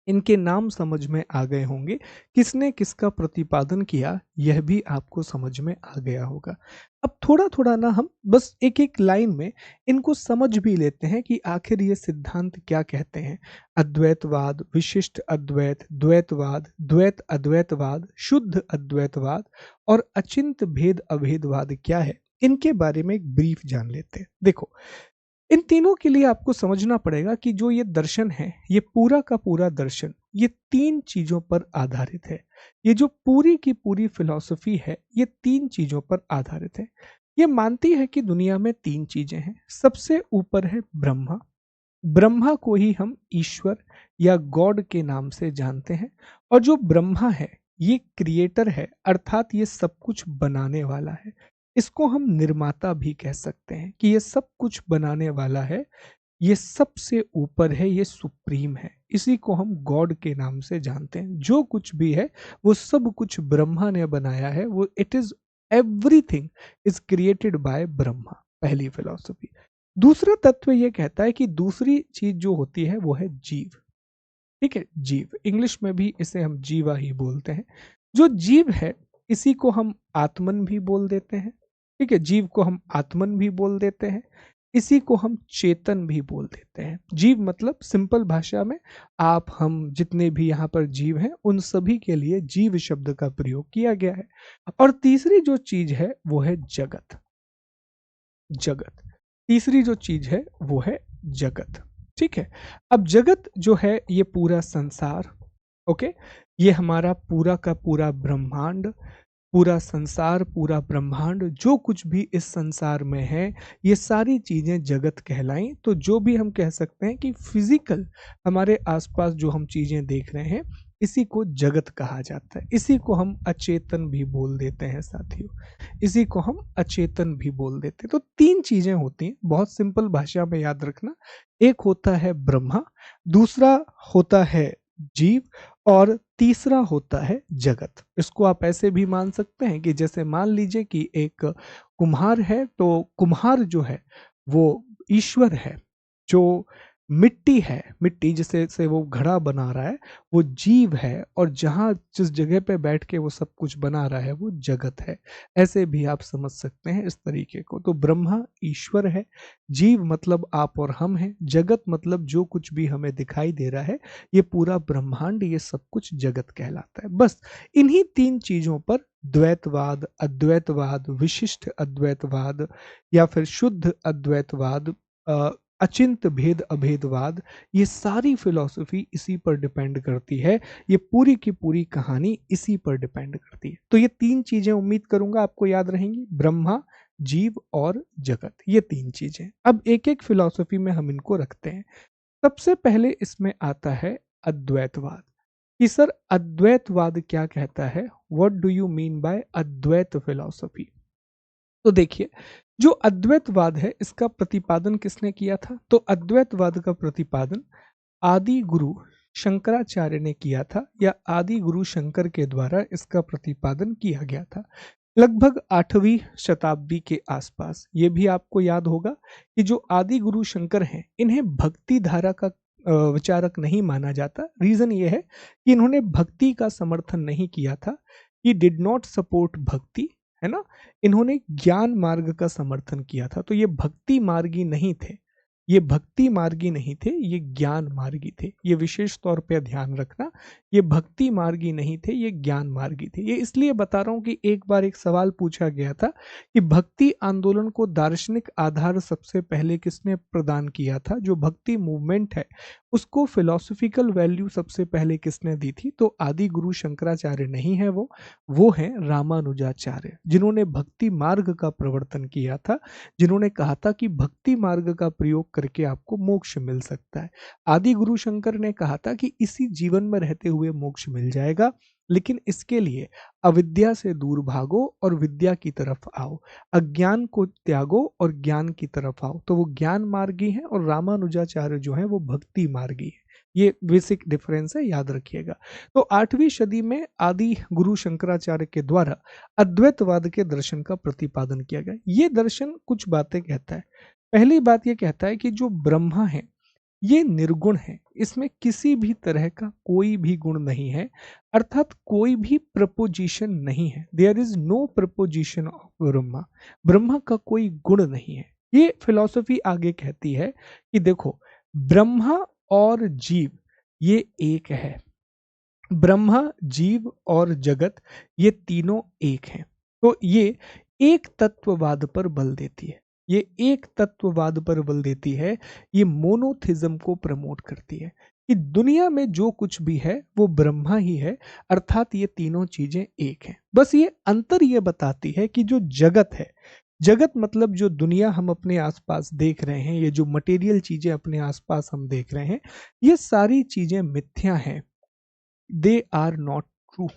इनके नाम समझ में आ गए होंगे, किसने किसका प्रतिपादन किया यह भी आपको समझ में आ गया होगा। अब थोड़ा थोड़ा ना हम बस एक एक लाइन में इनको समझ भी लेते हैं कि आखिर ये सिद्धांत क्या कहते हैं। अद्वैतवाद, विशिष्ट अद्वैत, द्वैतवाद, द्वैत अद्वैतवाद, शुद्ध अद्वैतवाद और अचिंत भेद अभेदवाद क्या है, इनके बारे में एक ब्रीफ जान लेते हैं। देखो, इन तीनों के लिए आपको समझना पड़ेगा कि जो ये दर्शन है, ये पूरा का पूरा दर्शन, ये तीन चीजों पर आधारित है। ये जो पूरी की पूरी फिलॉसफी है, ये तीन चीजों पर आधारित है। ये मानती है कि दुनिया में तीन चीजें हैं। सबसे ऊपर है ब्रह्मा। ब्रह्मा को ही हम ईश्वर या गॉड के नाम से जानते हैं। और जो ब्रह्मा है, ये क्रिएटर है, अर्थात ये सब कुछ बनाने वाला है। इसको हम निर्माता भी कह सकते हैं कि ये सब कुछ बनाने वाला है, ये सबसे ऊपर है, ये सुप्रीम है। इसी को हम गॉड के नाम से जानते हैं। जो कुछ भी है वो सब कुछ ब्रह्मा ने बनाया है। वो it is everything is created by Brahma, पहली फिलॉसफी। दूसरा तत्व ये कहता है कि दूसरी चीज जो होती है वो है जीव। ठीक है, जीव, इंग्लिश में भी इसे हम जीवा ही बोलते हैं। जो जीव है, इसी को हम आत्मन भी बोल देते हैं। ठीक है, जीव को हम आत्मन भी बोल देते हैं, इसी को हम चेतन भी बोल देते हैं। जीव मतलब सिंपल भाषा में आप हम जितने भी यहाँ पर जीव हैं उन सभी के लिए जीव शब्द का प्रयोग किया गया है। और तीसरी जो चीज है वो है जगत। जगत, तीसरी जो चीज है वो है जगत। ठीक है, अब जगत जो है ये पूरा संसार, ओके, ये हमारा पूरा का पूरा ब्रह्मांड, पूरा संसार, पूरा ब्रह्मांड, जो कुछ भी इस संसार में है, ये सारी चीजें जगत कहलाई। तो जो भी हम कह सकते हैं कि फिजिकल हमारे आसपास जो हम चीजें देख रहे हैं, इसी को जगत कहा जाता है। इसी को हम अचेतन भी बोल देते हैं साथियों, इसी को हम अचेतन भी बोल देते हैं। तो तीन चीजें होती हैं, बहुत सिंपल भाषा में याद रखना। एक होता है ब्रह्मा, दूसरा होता है जीव और तीसरा होता है जगत। इसको आप ऐसे भी मान सकते हैं कि जैसे मान लीजिए कि एक कुम्हार है, तो कुम्हार जो है वो ईश्वर है। जो मिट्टी है, मिट्टी जिसे से वो घड़ा बना रहा है, वो जीव है। और जहाँ जिस जगह पे बैठ के वो सब कुछ बना रहा है वो जगत है। ऐसे भी आप समझ सकते हैं इस तरीके को। तो ब्रह्मा ईश्वर है, जीव मतलब आप और हम हैं, जगत मतलब जो कुछ भी हमें दिखाई दे रहा है, ये पूरा ब्रह्मांड, ये सब कुछ जगत कहलाता है। बस इन्हीं तीन चीजों पर द्वैतवाद, अद्वैतवाद, विशिष्ट अद्वैतवाद या फिर शुद्ध अद्वैतवाद, अचिंत भेद अभेदवाद, ये सारी फिलॉसफी इसी पर डिपेंड करती है। ये पूरी की पूरी कहानी इसी पर डिपेंड करती है। तो ये तीन चीजें उम्मीद करूंगा आपको याद रहेंगी, ब्रह्मा, जीव और जगत, ये तीन चीजें। अब एक एक फिलॉसफी में हम इनको रखते हैं। सबसे पहले इसमें आता है अद्वैतवाद, कि सर अद्वैतवाद क्या कहता है, what do you mean by Advaita philosophy. तो देखिए, जो अद्वैतवाद है इसका प्रतिपादन किसने किया था, तो अद्वैतवाद का प्रतिपादन आदि गुरु शंकराचार्य ने किया था या आदि गुरु शंकर के द्वारा इसका प्रतिपादन किया गया था। लगभग 8वीं शताब्दी के आसपास। ये भी आपको याद होगा कि जो आदि गुरु शंकर हैं, इन्हें भक्ति धारा का विचारक नहीं माना जाता। रीजन ये है कि इन्होंने भक्ति का समर्थन नहीं किया था। ही डिड नॉट सपोर्ट भक्ति, है ना। इन्होंने ज्ञान मार्ग का समर्थन किया था। तो ये भक्ति मार्गी नहीं थे, ये भक्ति मार्गी नहीं थे, ये ज्ञान मार्गी थे। ये विशेष तौर पे ध्यान रखना, ये भक्ति मार्गी नहीं थे, ये ज्ञान मार्गी थे। ये इसलिए बता रहा हूं कि एक बार एक सवाल पूछा गया था कि भक्ति आंदोलन को दार्शनिक आधार सबसे पहले किसने प्रदान किया था। जो भक्ति मूवमेंट है उसको फिलोसफिकल वैल्यू सबसे पहले किसने दी थी, तो आदि गुरु शंकराचार्य नहीं है, वो है रामानुजाचार्य, जिन्होंने भक्ति मार्ग का प्रवर्तन किया था, जिन्होंने कहा था कि भक्ति मार्ग का प्रयोग करके आपको मोक्ष मिल सकता है। आदि गुरु शंकर ने कहा था कि इसी जीवन में रहते हुए मोक्ष मिल जाएगा, लेकिन इसके लिए अविद्या से दूर भागो और विद्या की तरफ आओ, अज्ञान को त्यागो और ज्ञान की तरफ आओ। तो वो ज्ञान मार्गी है और रामानुजाचार्य जो है वो भक्ति मार्गी है। ये बेसिक डिफरेंस है, याद रखिएगा। तो 8वीं सदी में आदि गुरु शंकराचार्य के द्वारा अद्वैतवाद के दर्शन का प्रतिपादन किया गया। ये दर्शन कुछ बातें कहता है। पहली बात ये कहता है कि जो ब्रह्मा है ये निर्गुण है, इसमें किसी भी तरह का कोई भी गुण नहीं है, अर्थात कोई भी प्रपोजिशन नहीं है। There is no proposition of Brahma, Brahma का कोई गुण नहीं है। ये फिलॉसफी आगे कहती है कि देखो, ब्रह्मा और जीव ये एक है, ब्रह्मा जीव और जगत ये तीनों एक हैं। तो ये एक तत्ववाद पर बल देती है, ये एक तत्ववाद पर बल देती है, ये मोनोथिज्म को प्रमोट करती है कि दुनिया में जो कुछ भी है वो ब्रह्मा ही है, अर्थात ये तीनों चीजें एक हैं। बस ये अंतर ये बताती है कि जो जगत है, जगत मतलब जो दुनिया हम अपने आसपास देख रहे हैं, ये जो मटेरियल चीजें अपने आसपास हम देख रहे हैं, ये सारी चीजें मिथ्या हैं। They are not true,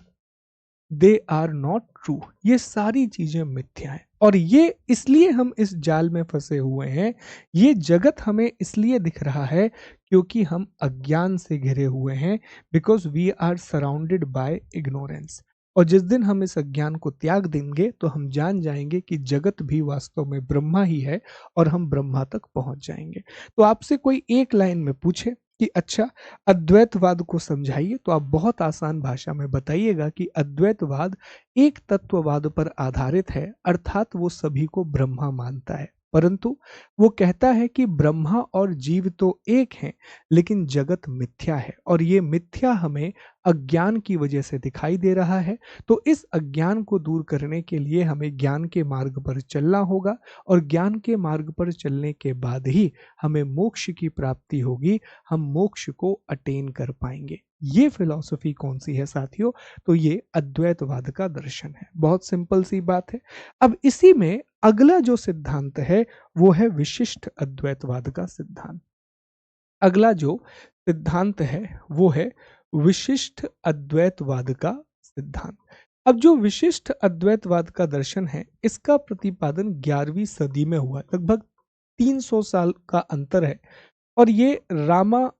they are not true, ये सारी चीजें मिथ्या हैं। और ये इसलिए हम इस जाल में फंसे हुए हैं, ये जगत हमें इसलिए दिख रहा है क्योंकि हम अज्ञान से घिरे हुए हैं, because we are surrounded by ignorance. और जिस दिन हम इस अज्ञान को त्याग देंगे तो हम जान जाएंगे कि जगत भी वास्तव में ब्रह्मा ही है और हम ब्रह्मा तक पहुंच जाएंगे। तो आपसे कोई एक लाइन में पूछे कि अच्छा अद्वैतवाद को समझाइए, तो आप बहुत आसान भाषा में बताइएगा कि अद्वैतवाद एक तत्ववाद पर आधारित है, अर्थात वो सभी को ब्रह्मा मानता है, परंतु वो कहता है कि ब्रह्मा और जीव तो एक हैं, लेकिन जगत मिथ्या है और ये मिथ्या हमें अज्ञान की वजह से दिखाई दे रहा है। तो इस अज्ञान को दूर करने के लिए हमें ज्ञान के मार्ग पर चलना होगा और ज्ञान के मार्ग पर चलने के बाद ही हमें मोक्ष की प्राप्ति होगी, हम मोक्ष को अटेन कर पाएंगे। ये फिलॉसफी कौन सी है साथियों, तो ये अद्वैतवाद का दर्शन है। बहुत सिंपल सी बात है। अब इसी में अगला जो सिद्धांत है वो है विशिष्ट अद्वैतवाद का सिद्धांत। अगला जो सिद्धांत है वो है विशिष्ट अद्वैतवाद का सिद्धांत। अब जो विशिष्ट अद्वैतवाद का दर्शन है इसका प्रतिपादन 11वीं सदी में हुआ, लगभग 300 साल का अंतर है, और ये रामानुजाचार्य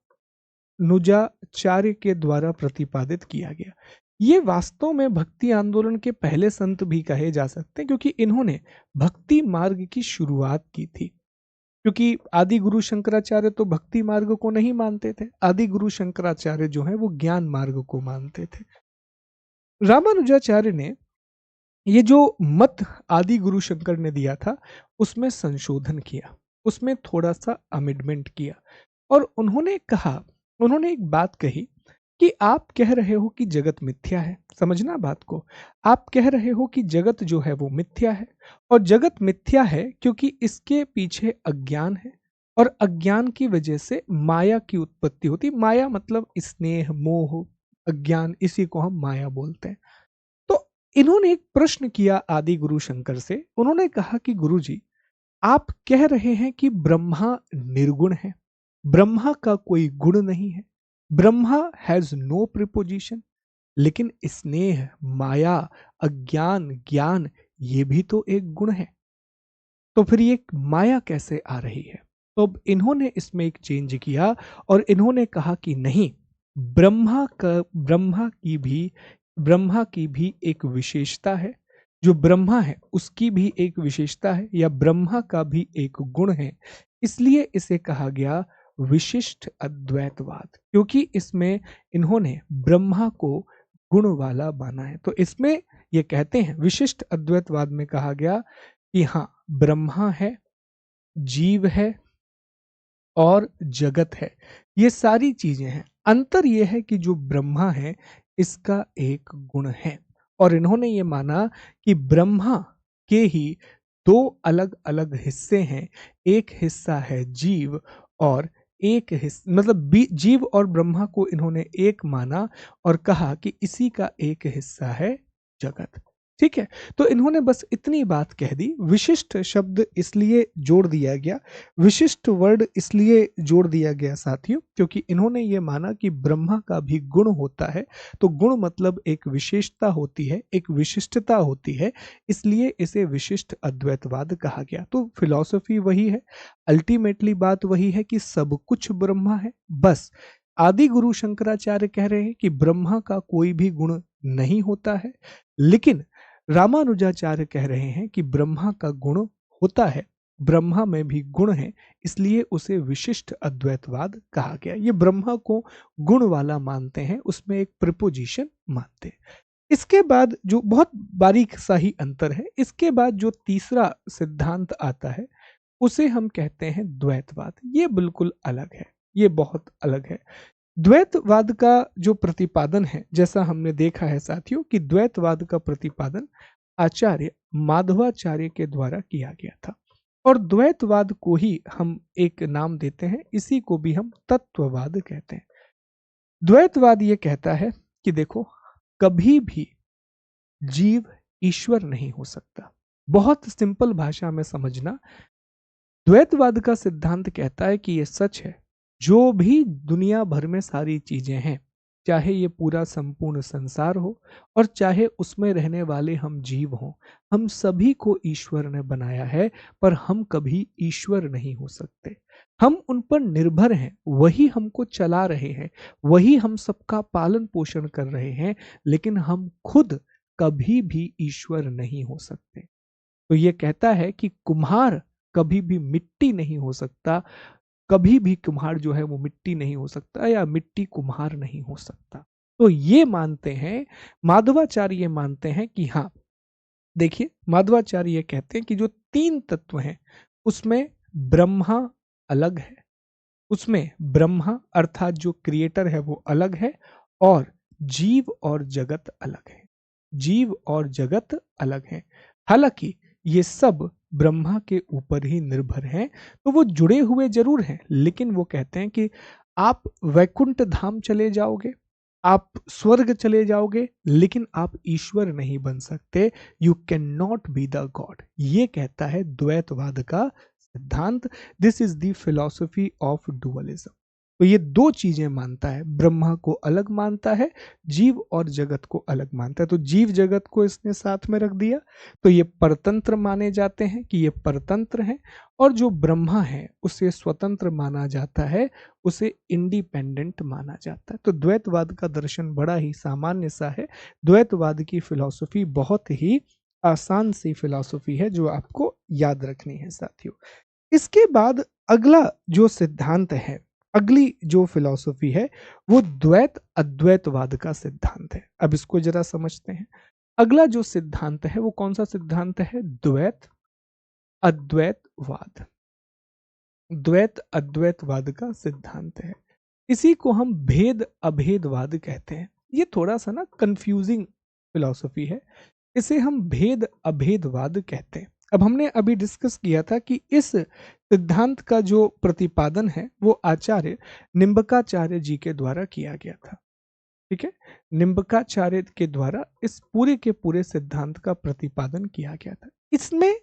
के द्वारा प्रतिपादित किया गया। ये वास्तव में भक्ति आंदोलन के पहले संत भी कहे जा सकते हैं, क्योंकि इन्होंने भक्ति मार्ग की शुरुआत की थी। क्योंकि आदि गुरु शंकराचार्य तो भक्ति मार्ग को नहीं मानते थे, आदि गुरु शंकराचार्य जो है वो ज्ञान मार्ग को मानते थे। रामानुजाचार्य ने ये जो मत आदि गुरु शंकर ने दिया था उसमें संशोधन किया, उसमें थोड़ा सा अमेंडमेंट किया, और उन्होंने कहा, उन्होंने एक बात कही कि आप कह रहे हो कि जगत मिथ्या है। समझना बात को, आप कह रहे हो कि जगत जो है वो मिथ्या है, और जगत मिथ्या है क्योंकि इसके पीछे अज्ञान है, और अज्ञान की वजह से माया की उत्पत्ति होती। माया मतलब स्नेह, मोह, अज्ञान, इसी को हम माया बोलते हैं। तो इन्होंने एक प्रश्न किया आदि गुरु शंकर से। उन्होंने कहा कि गुरुजी, आप कह रहे हैं कि ब्रह्मा निर्गुण है, ब्रह्मा का कोई गुण नहीं है, ब्रह्मा हैज नो प्रिपोजिशन, लेकिन स्नेह, माया, अज्ञान, ज्ञान ये भी तो एक गुण है, तो फिर ये माया कैसे आ रही है। तो अब इन्होंने इसमें एक चेंज किया और इन्होंने कहा कि नहीं, ब्रह्मा की भी एक विशेषता है। जो ब्रह्मा है उसकी भी एक विशेषता है, या ब्रह्मा का भी एक गुण है। इसलिए इसे कहा गया विशिष्ट अद्वैतवाद, क्योंकि इसमें इन्होंने ब्रह्मा को गुण वाला माना है। तो इसमें ये कहते हैं, विशिष्ट अद्वैतवाद में कहा गया कि हाँ, ब्रह्मा है, जीव है और जगत है, ये सारी चीजें हैं। अंतर यह है कि जो ब्रह्मा है इसका एक गुण है, और इन्होंने ये माना कि ब्रह्मा के ही दो अलग अलग हिस्से हैं। एक हिस्सा है जीव, और एक हिस्सा मतलब जीव और ब्रह्मा को इन्होंने एक माना और कहा कि इसी का एक हिस्सा है जगत। ठीक है, तो इन्होंने बस इतनी बात कह दी। विशिष्ट शब्द इसलिए जोड़ दिया गया, विशिष्ट वर्ड इसलिए जोड़ दिया गया साथियों, क्योंकि इन्होंने ये माना कि ब्रह्मा का भी गुण होता है। तो गुण मतलब एक विशेषता होती है, एक विशिष्टता होती है, इसलिए इसे विशिष्ट अद्वैतवाद कहा गया। तो फिलॉसफी वही है, अल्टीमेटली बात वही है कि सब कुछ ब्रह्मा है। बस आदि गुरु शंकराचार्य कह रहे हैं कि ब्रह्मा का कोई भी गुण नहीं होता है, लेकिन रामानुजाचार्य कह रहे हैं कि ब्रह्मा का गुण होता है, ब्रह्मा में भी गुण है, इसलिए उसे विशिष्ट अद्वैतवाद कहा गया। ये ब्रह्मा को गुण वाला मानते हैं, उसमें एक प्रिपोजिशन मानते हैं। इसके बाद जो बहुत बारीक सा ही अंतर है, इसके बाद जो तीसरा सिद्धांत आता है उसे हम कहते हैं द्वैतवाद। ये बिल्कुल अलग है, ये बहुत अलग है। द्वैतवाद का जो प्रतिपादन है, जैसा हमने देखा है साथियों कि द्वैतवाद का प्रतिपादन आचार्य माधवाचार्य के द्वारा किया गया था, और द्वैतवाद को ही हम एक नाम देते हैं, इसी को भी हम तत्ववाद कहते हैं। द्वैतवाद ये कहता है कि देखो, कभी भी जीव ईश्वर नहीं हो सकता। बहुत सिंपल भाषा में समझना, द्वैतवाद का सिद्धांत कहता है कि ये सच है, जो भी दुनिया भर में सारी चीजें हैं, चाहे ये पूरा संपूर्ण संसार हो और चाहे उसमें रहने वाले हम जीव हों, हम सभी को ईश्वर ने बनाया है, पर हम कभी ईश्वर नहीं हो सकते। हम उन पर निर्भर हैं, वही हमको चला रहे हैं, वही हम सबका पालन पोषण कर रहे हैं, लेकिन हम खुद कभी भी ईश्वर नहीं हो सकते। तो ये कहता है कि कुम्हार कभी भी मिट्टी नहीं हो सकता, कभी भी कुम्हार जो है वो मिट्टी नहीं हो सकता, या मिट्टी कुम्हार नहीं हो सकता। तो ये मानते हैं, माधवाचार्य ये मानते हैं कि हाँ, देखिए, माधवाचार्य ये कहते हैं कि जो तीन तत्व हैं उसमें ब्रह्मा अलग है, उसमें ब्रह्मा अर्थात जो क्रिएटर है वो अलग है, और जीव और जगत अलग है, जीव और जगत अलग है। हालांकि ये सब ब्रह्मा के ऊपर ही निर्भर हैं, तो वो जुड़े हुए जरूर हैं, लेकिन वो कहते हैं कि आप वैकुंठ धाम चले जाओगे, आप स्वर्ग चले जाओगे, लेकिन आप ईश्वर नहीं बन सकते। You can not be the God. ये कहता है द्वैतवाद का सिद्धांत। This is the philosophy of dualism. तो ये दो चीजें मानता है, ब्रह्मा को अलग मानता है, जीव और जगत को अलग मानता है। तो जीव जगत को इसने साथ में रख दिया, तो ये परतंत्र माने जाते हैं कि ये परतंत्र हैं, और जो ब्रह्मा है उसे स्वतंत्र माना जाता है, उसे इंडिपेंडेंट माना जाता है। तो द्वैतवाद का दर्शन बड़ा ही सामान्य सा है। द्वैतवाद की फिलॉसफी बहुत ही आसान सी फिलॉसफी है, जो आपको याद रखनी है साथियों। इसके बाद अगला जो सिद्धांत है, अगली जो फिलॉसफी है, वो द्वैत अद्वैतवाद का सिद्धांत है। अब इसको जरा समझते हैं। अगला जो सिद्धांत है वो कौन सा सिद्धांत है? द्वैत अद्वैतवाद। द्वैत अद्वैतवाद का सिद्धांत है। इसी को हम भेद अभेदवाद कहते हैं। ये थोड़ा सा ना कंफ्यूजिंग फिलॉसफी है, इसे हम भेद अभेदवाद कहते हैं। अब हमने अभी डिस्कस किया था कि इस सिद्धांत का जो प्रतिपादन है वो आचार्य निम्बकाचार्य जी के द्वारा किया गया था। ठीक है, निम्बकाचार्य के द्वारा इस पूरे के पूरे सिद्धांत का प्रतिपादन किया गया था। इसमें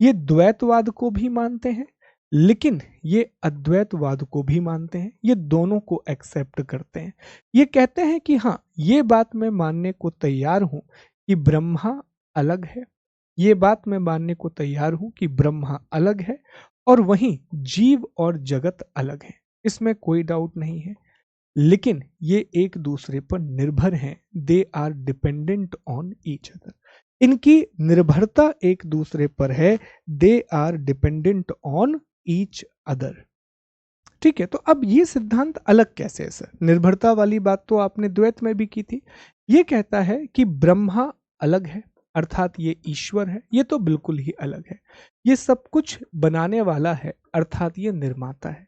ये द्वैतवाद को भी मानते हैं, लेकिन ये अद्वैतवाद को भी मानते हैं। ये दोनों को एक्सेप्ट करते हैं। ये कहते हैं कि हाँ, ये बात मैं मानने को तैयार हूं कि ब्रह्मा अलग है, ये बात मैं मानने को तैयार हूं कि ब्रह्मा अलग है, और वहीं जीव और जगत अलग है, इसमें कोई डाउट नहीं है। लेकिन ये एक दूसरे पर निर्भर हैं। They are dependent on each other. इनकी निर्भरता एक दूसरे पर है। They are dependent on each other. ठीक है, तो अब ये सिद्धांत अलग कैसे है सर? निर्भरता वाली बात तो आपने द्वैत में भी की थी। ये कहता है कि ब्रह्मा अलग है, अर्थात ये ईश्वर है, ये तो बिल्कुल ही अलग है। ये सब कुछ बनाने वाला है, अर्थात ये निर्माता है।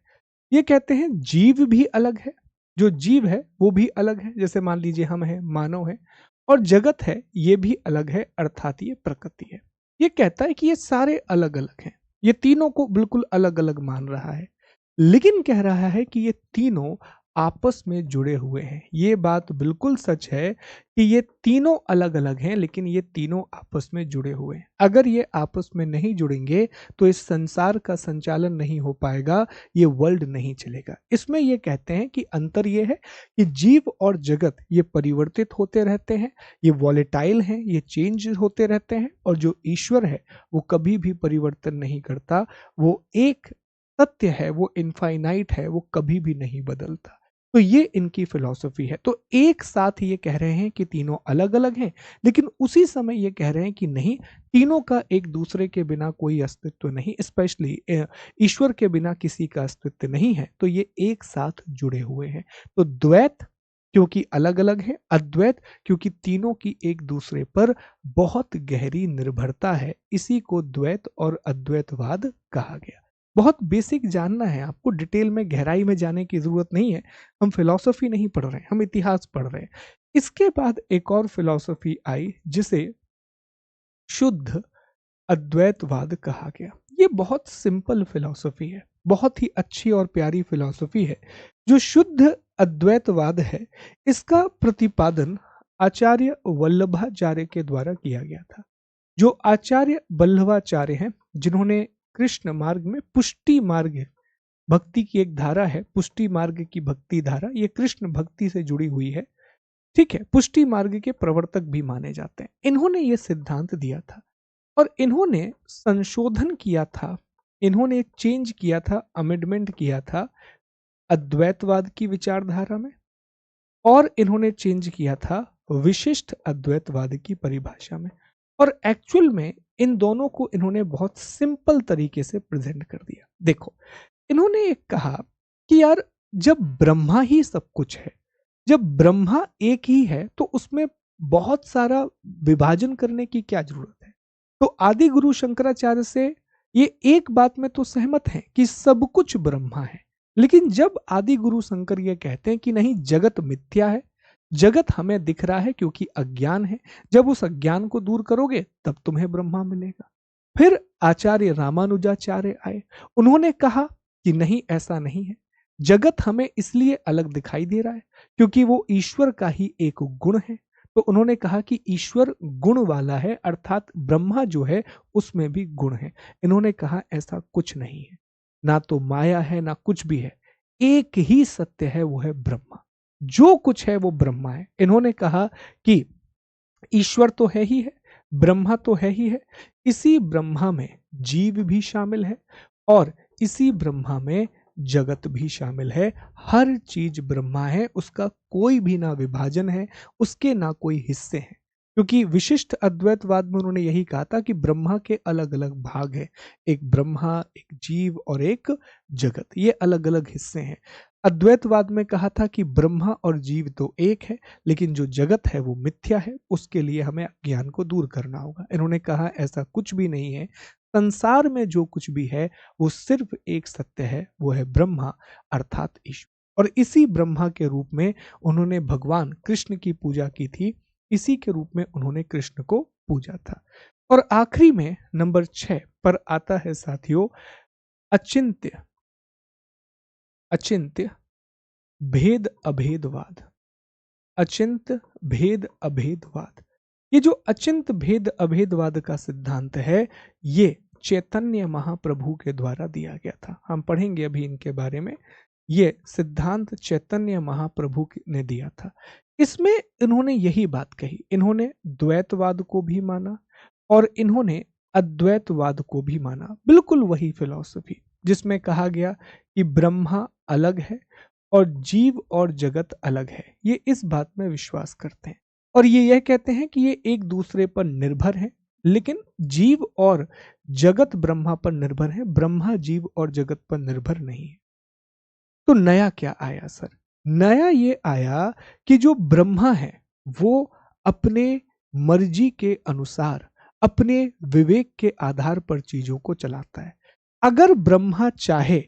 ये कहते हैं जीव भी अलग है, जो जीव है वो भी अलग है, जैसे मान लीजिए हम हैं, मानव है। और जगत है, ये भी अलग है, अर्थात ये प्रकृति है। ये कहता है कि ये सारे अलग अलग हैं, ये तीनों को बिल्कुल अलग अलग मान रहा है, लेकिन कह रहा है कि ये तीनों आपस में जुड़े हुए हैं। ये बात बिल्कुल सच है कि ये तीनों अलग अलग हैं, लेकिन ये तीनों आपस में जुड़े हुए हैं। अगर ये आपस में नहीं जुड़ेंगे तो इस संसार का संचालन नहीं हो पाएगा, ये वर्ल्ड नहीं चलेगा। इसमें ये कहते हैं कि अंतर ये है कि जीव और जगत ये परिवर्तित होते रहते हैं, ये वॉलेटाइल हैं, ये चेंज होते रहते हैं, और जो ईश्वर है वो कभी भी परिवर्तन नहीं करता। वो एक सत्य है, वो इनफाइनाइट है, वो कभी भी नहीं बदलता। तो ये इनकी फिलॉसफी है। तो एक साथ ये कह रहे हैं कि तीनों अलग अलग हैं, लेकिन उसी समय ये कह रहे हैं कि नहीं, तीनों का एक दूसरे के बिना कोई अस्तित्व नहीं, स्पेशली ईश्वर के बिना किसी का अस्तित्व नहीं है। तो ये एक साथ जुड़े हुए हैं। तो द्वैत क्योंकि अलग अलग है, अद्वैत क्योंकि तीनों की एक दूसरे पर बहुत गहरी निर्भरता है। इसी को द्वैत और अद्वैतवाद कहा गया। बहुत बेसिक जानना है आपको, डिटेल में गहराई में जाने की जरूरत नहीं है। हम फिलॉसफी नहीं पढ़ रहे हैं, हम इतिहास पढ़ रहे हैं। इसके बाद एक और फिलॉसफी आई जिसे शुद्ध अद्वैतवाद कहा गया। ये बहुत सिंपल फिलॉसफी है, बहुत ही अच्छी और प्यारी फिलॉसफी है। जो शुद्ध अद्वैतवाद है, इसका प्रतिपादन आचार्य वल्लभाचार्य के द्वारा किया गया था। जो आचार्य वल्लभाचार्य हैं, जिन्होंने कृष्ण मार्ग में पुष्टि मार्ग भक्ति की एक धारा है, पुष्टि मार्ग की भक्ति धारा, ये कृष्ण भक्ति से जुड़ी हुई है। ठीक है, पुष्टि मार्ग के प्रवर्तक भी माने जाते हैं। इन्होंने ये सिद्धांत दिया था और इन्होंने संशोधन किया था, इन्होंने एक चेंज किया था, अमेंडमेंट किया था अद्वैतवाद की विचारधारा में, और इन्होंने चेंज किया था विशिष्ट अद्वैतवाद की परिभाषा में। और एक्चुअल में इन दोनों को इन्होंने बहुत सिंपल तरीके से प्रेजेंट कर दिया। देखो, इन्होंने एक कहा कि यार, जब ब्रह्मा ही सब कुछ है, जब ब्रह्मा एक ही है, तो उसमें बहुत सारा विभाजन करने की क्या जरूरत है। तो आदि गुरु शंकराचार्य से ये एक बात में तो सहमत हैं कि सब कुछ ब्रह्मा है। लेकिन जब आदि गुरु शंकर ये कहते हैं कि नहीं, जगत मिथ्या है, जगत हमें दिख रहा है क्योंकि अज्ञान है, जब उस अज्ञान को दूर करोगे तब तुम्हें ब्रह्मा मिलेगा। फिर आचार्य रामानुजाचार्य आए, उन्होंने कहा कि नहीं, ऐसा नहीं है, जगत हमें इसलिए अलग दिखाई दे रहा है क्योंकि वो ईश्वर का ही एक गुण है। तो उन्होंने कहा कि ईश्वर गुण वाला है, अर्थात ब्रह्मा जो है उसमें भी गुण है। इन्होंने कहा ऐसा कुछ नहीं है, ना तो माया है ना कुछ भी है, एक ही सत्य है, वो है ब्रह्मा। जो कुछ है वो ब्रह्मा है। इन्होंने कहा कि ईश्वर तो है ही है, ब्रह्मा तो है ही है, इसी ब्रह्मा में जीव भी शामिल है, और इसी ब्रह्मा में जगत भी शामिल है। हर चीज ब्रह्मा है, उसका कोई भी ना विभाजन है, उसके ना कोई हिस्से हैं। क्योंकि विशिष्ट अद्वैतवाद में उन्होंने यही कहा था कि ब्रह्मा के अलग अलग भाग हैं, एक ब्रह्मा, एक जीव और एक जगत, ये अलग अलग हिस्से हैं। अद्वैतवाद में कहा था कि ब्रह्मा और जीव तो एक है, लेकिन जो जगत है वो मिथ्या है, उसके लिए हमें ज्ञान को दूर करना होगा। इन्होंने कहा ऐसा कुछ भी नहीं है, संसार में जो कुछ भी है वो सिर्फ एक सत्य है, वो है ब्रह्मा, अर्थात ईश्वर। और इसी ब्रह्मा के रूप में उन्होंने भगवान कृष्ण की पूजा की थी, इसी के रूप में उन्होंने कृष्ण को पूजा था। और आखिरी में नंबर 6 पर आता है साथियों, अचिंत्य अचिंत्य भेद अभेदवाद। अचिंत भेद अभेदवाद। ये जो अचिंत भेद अभेदवाद का सिद्धांत है, ये चैतन्य महाप्रभु के द्वारा दिया गया था। हम पढ़ेंगे अभी इनके बारे में। ये सिद्धांत चैतन्य महाप्रभु ने दिया था। इसमें इन्होंने यही बात कही, इन्होंने द्वैतवाद को भी माना और इन्होंने अद्वैतवाद को भी माना। बिल्कुल वही फिलॉसफी जिसमें कहा गया कि ब्रह्मा अलग है और जीव और जगत अलग है। ये इस बात में विश्वास करते हैं और ये यह कहते हैं कि ये एक दूसरे पर निर्भर हैं, लेकिन जीव और जगत ब्रह्मा पर निर्भर है, ब्रह्मा जीव और जगत पर निर्भर नहीं है। तो नया क्या आया सर? नया ये आया कि जो ब्रह्मा है वो अपने मर्जी के अनुसार, अपने विवेक के आधार पर चीजों को चलाता है। अगर ब्रह्मा चाहे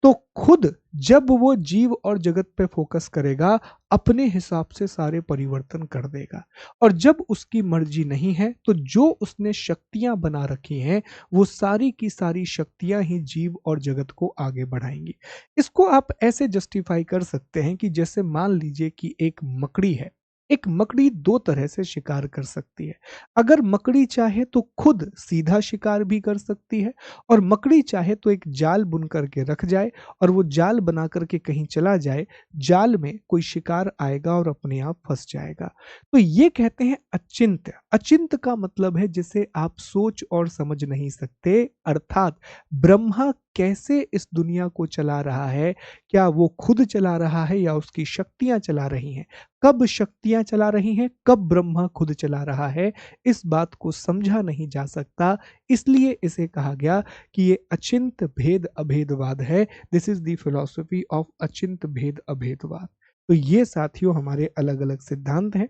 तो खुद जब वो जीव और जगत पे फोकस करेगा, अपने हिसाब से सारे परिवर्तन कर देगा। और जब उसकी मर्जी नहीं है तो जो उसने शक्तियां बना रखी हैं, वो सारी की सारी शक्तियां ही जीव और जगत को आगे बढ़ाएंगी। इसको आप ऐसे जस्टिफाई कर सकते हैं कि जैसे मान लीजिए कि एक मकड़ी है। एक मकड़ी दो तरह से शिकार कर सकती है। अगर मकड़ी चाहे तो खुद सीधा शिकार भी कर सकती है, और मकड़ी चाहे तो एक जाल बुन करके रख जाए और वो जाल बना करके कहीं चला जाए, जाल में कोई शिकार आएगा और अपने आप फंस जाएगा। तो ये कहते हैं अचिंत्य। अचिंत्य का मतलब है जिसे आप सोच और समझ नहीं सकते, अर्थात ब्रह्मा कैसे इस दुनिया को चला रहा है, क्या वो खुद चला रहा है या उसकी शक्तियां चला रही हैं, कब शक्तियां चला रही हैं, कब ब्रह्मा खुद चला रहा है, इस बात को समझा नहीं जा सकता। इसलिए इसे कहा गया कि ये अचिंत भेद अभेदवाद है। This is the philosophy of अचिंत भेद अभेदवाद। तो ये साथियों हमारे अलग अलग सिद्धांत हैं।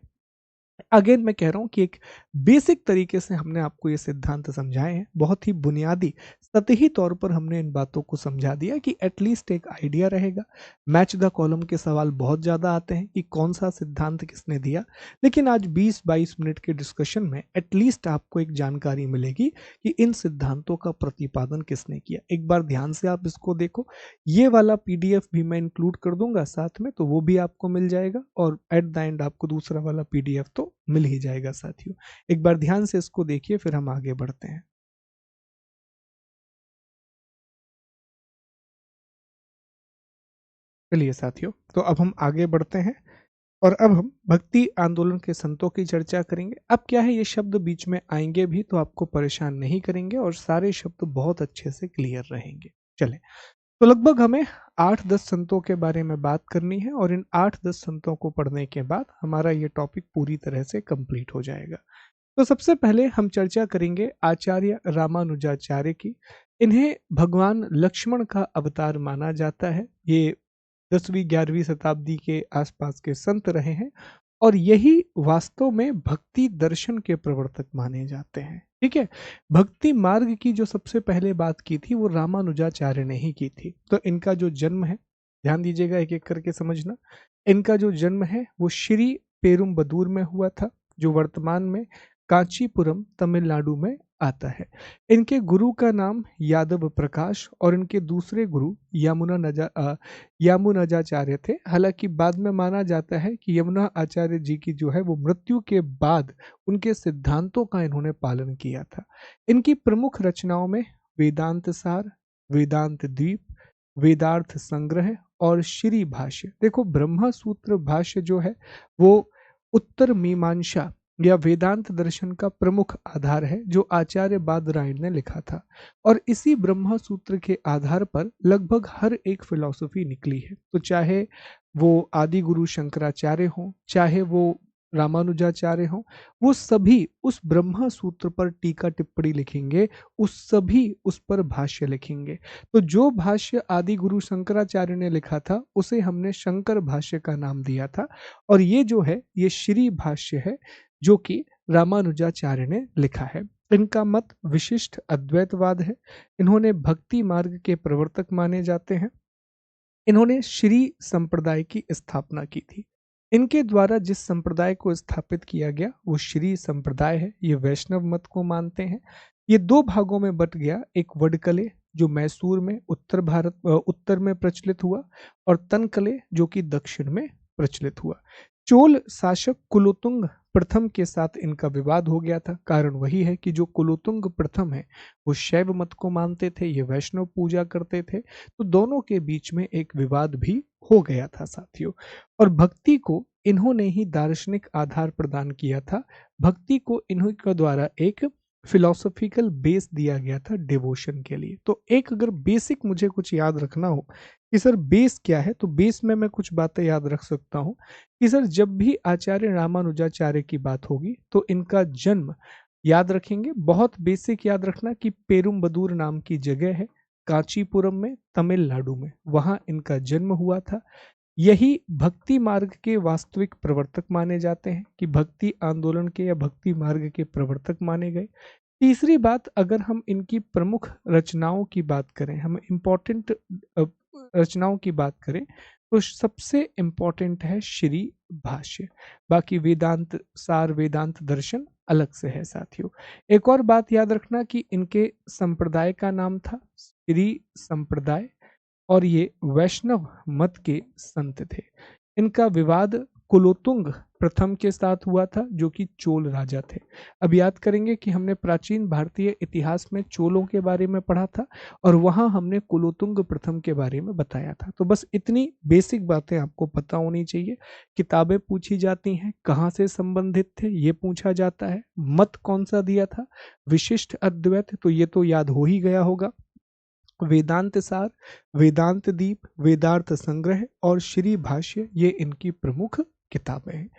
अगेन मैं कह रहा हूं कि एक बेसिक तरीके से हमने आपको ये सिद्धांत समझाए हैं, बहुत ही बुनियादी सतही तौर पर हमने इन बातों को समझा दिया कि एटलीस्ट एक आइडिया रहेगा। मैच द कॉलम के सवाल बहुत ज्यादा आते हैं कि कौन सा सिद्धांत किसने दिया, लेकिन आज 20-22 मिनट के डिस्कशन में एटलीस्ट आपको एक जानकारी मिलेगी कि इन सिद्धांतों का प्रतिपादन किसने किया। एक बार ध्यान से आप इसको देखो, ये वाला पीडीएफ भी मैं इंक्लूड कर दूंगा साथ में, तो वो भी आपको मिल जाएगा और एट द एंड आपको दूसरा वाला पीडीएफ तो मिल ही जाएगा साथियों। एक बार ध्यान से इसको देखिए, फिर हम आगे बढ़ते हैं। चलिए साथियों, तो अब हम आगे बढ़ते हैं और अब हम भक्ति आंदोलन के संतों की चर्चा करेंगे। अब क्या है, ये शब्द बीच में आएंगे भी तो आपको परेशान नहीं करेंगे और सारे शब्द बहुत अच्छे से क्लियर रहेंगे। चले, तो लगभग हमें 8-10 संतों के बारे में बात करनी है और इन 8-10 संतों को पढ़ने के बाद हमारा ये टॉपिक पूरी तरह से कंप्लीट हो जाएगा। तो सबसे पहले हम चर्चा करेंगे आचार्य रामानुजाचार्य की। इन्हें भगवान लक्ष्मण का अवतार माना जाता है। ये 10वीं-11वीं शताब्दी के आसपास के संत रहे हैं और यही वास्तव में भक्ति दर्शन के प्रवर्तक माने जाते हैं। ठीक है, भक्ति मार्ग की जो सबसे पहले बात की थी वो रामानुजाचार्य ने ही की थी। तो इनका जो जन्म है, ध्यान दीजिएगा, एक एक करके समझना। इनका जो जन्म है वो श्री पेरुम्बदूर में हुआ था, जो वर्तमान में कांचीपुरम तमिलनाडु में आता है। इनके गुरु का नाम यादव प्रकाश और इनके दूसरे गुरु यामुनाचार्य थे। हालांकि बाद में माना जाता है कि यमुना आचार्य जी की जो है वो मृत्यु के बाद उनके सिद्धांतों का इन्होंने पालन किया था। इनकी प्रमुख रचनाओं में वेदांत सार, वेदांत द्वीप, वेदार्थ संग्रह और श्री भाष्य। देखो, ब्रह्मा सूत्र भाष्य जो है वो उत्तर मीमांसा या वेदांत दर्शन का प्रमुख आधार है, जो आचार्य बादरायण ने लिखा था। और इसी ब्रह्मा सूत्र के आधार पर लगभग हर एक फिलॉसफी निकली है। तो चाहे वो आदि गुरु शंकराचार्य हो, चाहे वो रामानुजाचार्य हो, वो सभी उस ब्रह्मा सूत्र पर टीका टिप्पणी लिखेंगे, उस सभी उस पर भाष्य लिखेंगे। तो जो भाष्य आदि गुरु शंकराचार्य ने लिखा था उसे हमने शंकर भाष्य का नाम दिया था, और ये जो है ये श्री भाष्य है जो कि रामानुजाचार्य ने लिखा है। इनका मत विशिष्ट अद्वैतवाद है। इन्होंने भक्ति मार्ग के प्रवर्तक माने जाते हैं। इन्होंने श्री संप्रदाय की स्थापना की थी। इनके द्वारा जिस संप्रदाय को स्थापित किया गया वो श्री संप्रदाय है। ये वैष्णव मत को मानते हैं। ये दो भागों में बट गया, एक वडकले जो मैसूर में उत्तर में प्रचलित हुआ, और तनकले जो कि दक्षिण में प्रचलित हुआ। चोल शासक कुलोतुंग प्रथम के साथ इनका विवाद हो गया था। कारण वही है कि जो कुलोतुंग प्रथम है वो शैव मत को मानते थे, ये वैष्णव पूजा करते थे। तो दोनों के बीच में एक विवाद भी हो गया था साथियों। और भक्ति को इन्होंने ही दार्शनिक आधार प्रदान किया था। भक्ति को इन्हीं के द्वारा एक फिलोसॉफिकल बेस दिया गया था डिवोशन के लिए। तो एक अगर बेसिक मुझे कुछ याद रखना हो कि सर बेस क्या है, तो बेस में मैं कुछ बातें याद रख सकता हूँ कि सर जब भी आचार्य रामानुजाचार्य की बात होगी तो इनका जन्म याद रखेंगे। बहुत बेसिक याद रखना कि पेरुम्बदूर नाम की जगह है कांचीपुरम में, तमिलनाडु में, वहां इनका जन्म हुआ था। यही भक्ति मार्ग के वास्तविक प्रवर्तक माने जाते हैं, कि भक्ति आंदोलन के या भक्ति मार्ग के प्रवर्तक माने गए। तीसरी बात, अगर हम इनकी प्रमुख रचनाओं की बात करें, हम इम्पोर्टेंट रचनाओं की बात करें, तो सबसे इम्पोर्टेंट है श्री भाष्य। बाकी वेदांत सार, वेदांत दर्शन अलग से है साथियों। एक और बात याद रखना कि इनके संप्रदाय का नाम था श्री संप्रदाय, और ये वैष्णव मत के संत थे। इनका विवाद कुलोतुंग प्रथम के साथ हुआ था, जो कि चोल राजा थे। अब याद करेंगे कि हमने प्राचीन भारतीय इतिहास में चोलों के बारे में पढ़ा था और वहां हमने कुलोतुंग प्रथम के बारे में बताया था। तो बस इतनी बेसिक बातें आपको पता होनी चाहिए। किताबें पूछी जाती हैं, कहाँ से संबंधित थे ये पूछा जाता है, मत कौन सा दिया था, विशिष्ट अद्वैत, तो ये तो याद हो ही गया होगा। वेदांत सार, वेदांत दीप, वेदार्थ संग्रह और श्री भाष्य, ये इनकी प्रमुख किताबें हैं।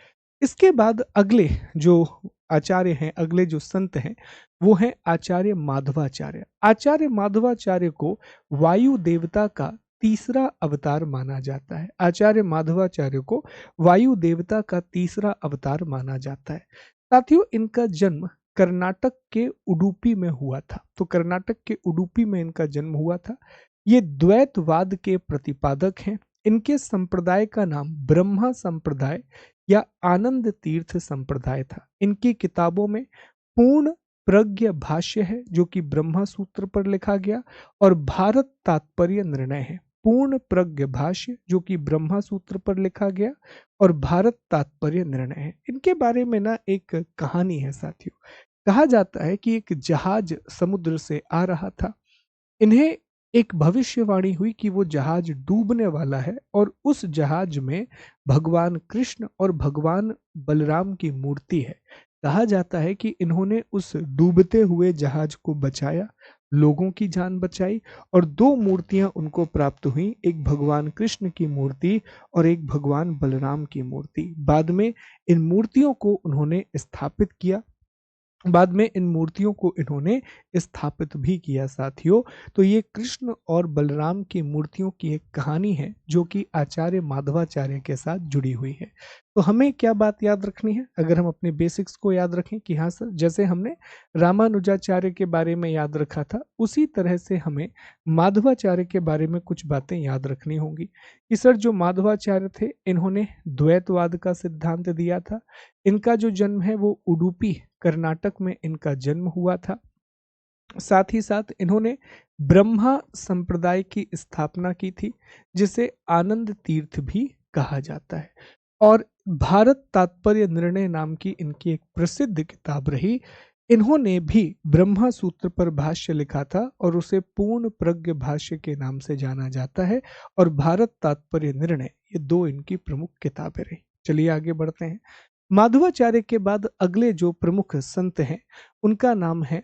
इसके बाद अगले जो आचार्य हैं, अगले जो संत हैं, वो हैं आचार्य माधवाचार्य। आचार्य माधवाचार्य को वायु देवता का तीसरा अवतार माना जाता है। आचार्य माधवाचार्य को वायु देवता का तीसरा अवतार माना जाता है। साथियों, इनका जन्म कर्नाटक के उडुपी में हुआ था। तो कर्नाटक के उडुपी में इनका जन्म हुआ था। ये द्वैतवाद के प्रतिपादक हैं। इनके संप्रदाय का नाम ब्रह्मा संप्रदाय या आनंद तीर्थ संप्रदाय था। इनकी किताबों में पूर्ण प्रज्ञ भाष्य है, जो कि ब्रह्मा सूत्र पर लिखा गया, और भारत तात्पर्य निर्णय है। पूर्ण प्रज्ञ भाष्य जो कि ब्रह्मा सूत्र पर लिखा गया, और भारत तात्पर्य निर्णय है। इनके बारे में ना एक कहानी है साथियों। कहा जाता है कि एक जहाज समुद्र से आ रहा था। इन्हें एक भविष्यवाणी हुई कि वो जहाज डूबने वाला है, और उस जहाज में भगवान कृष्ण और भगवान बलराम की मूर्ति है। कहा जाता है कि इन्होंने उस डूबते हुए जहाज को बचाया, लोगों की जान बचाई, और दो मूर्तियां उनको प्राप्त हुई, एक भगवान कृष्ण की मूर्ति और एक भगवान बलराम की मूर्ति। बाद में इन मूर्तियों को उन्होंने स्थापित किया, बाद में इन मूर्तियों को इन्होंने स्थापित भी किया साथियों। तो ये कृष्ण और बलराम की मूर्तियों की एक कहानी है, जो कि आचार्य माधवाचार्य के साथ जुड़ी हुई है। तो हमें क्या बात याद रखनी है, अगर हम अपने बेसिक्स को याद रखें कि हाँ सर, जैसे हमने रामानुजाचार्य के बारे में याद रखा था, उसी तरह से हमें माधवाचार्य के बारे में कुछ बातें याद रखनी होंगी। कि सर जो माधवाचार्य थे, इन्होंने द्वैतवाद का सिद्धांत दिया था। इनका जो जन्म है वो उडुपी कर्नाटक में इनका जन्म हुआ था। साथ ही साथ इन्होंने ब्रह्मा संप्रदाय की स्थापना की थी, जिसे आनंद तीर्थ भी कहा जाता है। और भारत तात्पर्य निर्णय नाम की इनकी एक प्रसिद्ध किताब रही। इन्होंने भी ब्रह्मा सूत्र पर भाष्य लिखा था, और उसे पूर्ण प्रज्ञ भाष्य के नाम से जाना जाता है। और भारत तात्पर्य निर्णय, ये दो इनकी प्रमुख किताबें रही। चलिए आगे बढ़ते हैं। माधवाचार्य के बाद अगले जो प्रमुख संत हैं, उनका नाम है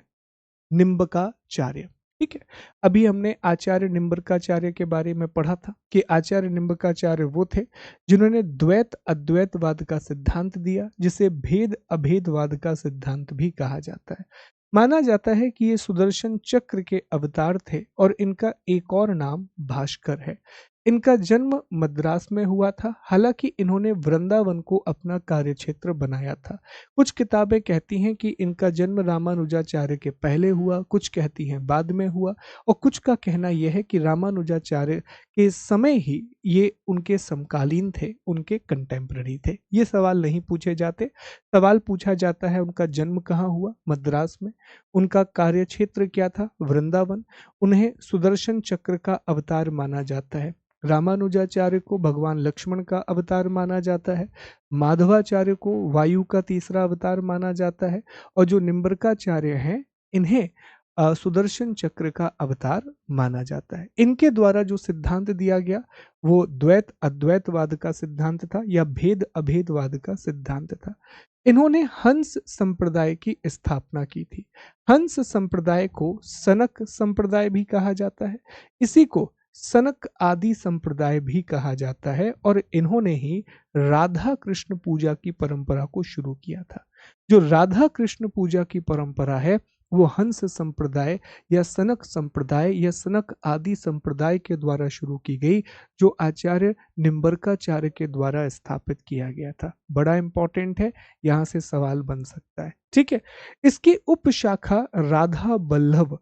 निम्बकाचार्य। ठीक है, अभी हमने आचार्य निम्बकाचार्य के बारे में पढ़ा था कि आचार्य निम्बकाचार्य वो थे जिन्होंने द्वैत अद्वैतवाद का सिद्धांत दिया, जिसे भेद अभेदवाद का सिद्धांत भी कहा जाता है। माना जाता है कि ये सुदर्शन चक्र के अवतार थे, और इनका एक और नाम भास्कर है। इनका जन्म मद्रास में हुआ था, हालांकि इन्होंने वृंदावन को अपना कार्यक्षेत्र बनाया था। कुछ किताबें कहती हैं कि इनका जन्म रामानुजाचार्य के पहले हुआ, कुछ कहती हैं बाद में हुआ, और कुछ का कहना यह है कि रामानुजाचार्य के समय ही ये उनके समकालीन थे, उनके कंटेम्पररी थे। ये सवाल नहीं पूछे जाते। सवाल पूछा जाता है उनका जन्म कहाँ हुआ, मद्रास में। उनका कार्यक्षेत्र क्या था, वृंदावन। उन्हें सुदर्शन चक्र का अवतार माना जाता है। रामानुजाचार्य को भगवान लक्ष्मण का अवतार माना जाता है। माधवाचार्य को वायु का तीसरा अवतार माना जाता है। और जो निम्बरकाचार्य हैं, इन्हें सुदर्शन चक्र का अवतार माना जाता है। इनके द्वारा जो सिद्धांत दिया गया वो द्वैत अद्वैतवाद का सिद्धांत था या भेद अभेदवाद का सिद्धांत था। इन्होंने हंस संप्रदाय की स्थापना की थी। हंस संप्रदाय को सनक संप्रदाय भी कहा जाता है। इसी को सनक आदि संप्रदाय भी कहा जाता है और इन्होंने ही राधा कृष्ण पूजा की परंपरा को शुरू किया था। जो राधा कृष्ण पूजा की परंपरा है वो हंस संप्रदाय या सनक संप्रदाय या सनक आदि संप्रदाय के द्वारा शुरू की गई, जो आचार्य निम्बरकाचार्य के द्वारा स्थापित किया गया था। बड़ा इंपॉर्टेंट है, यहां से सवाल बन सकता है। ठीक है, इसकी उपशाखा राधा बल्लभ,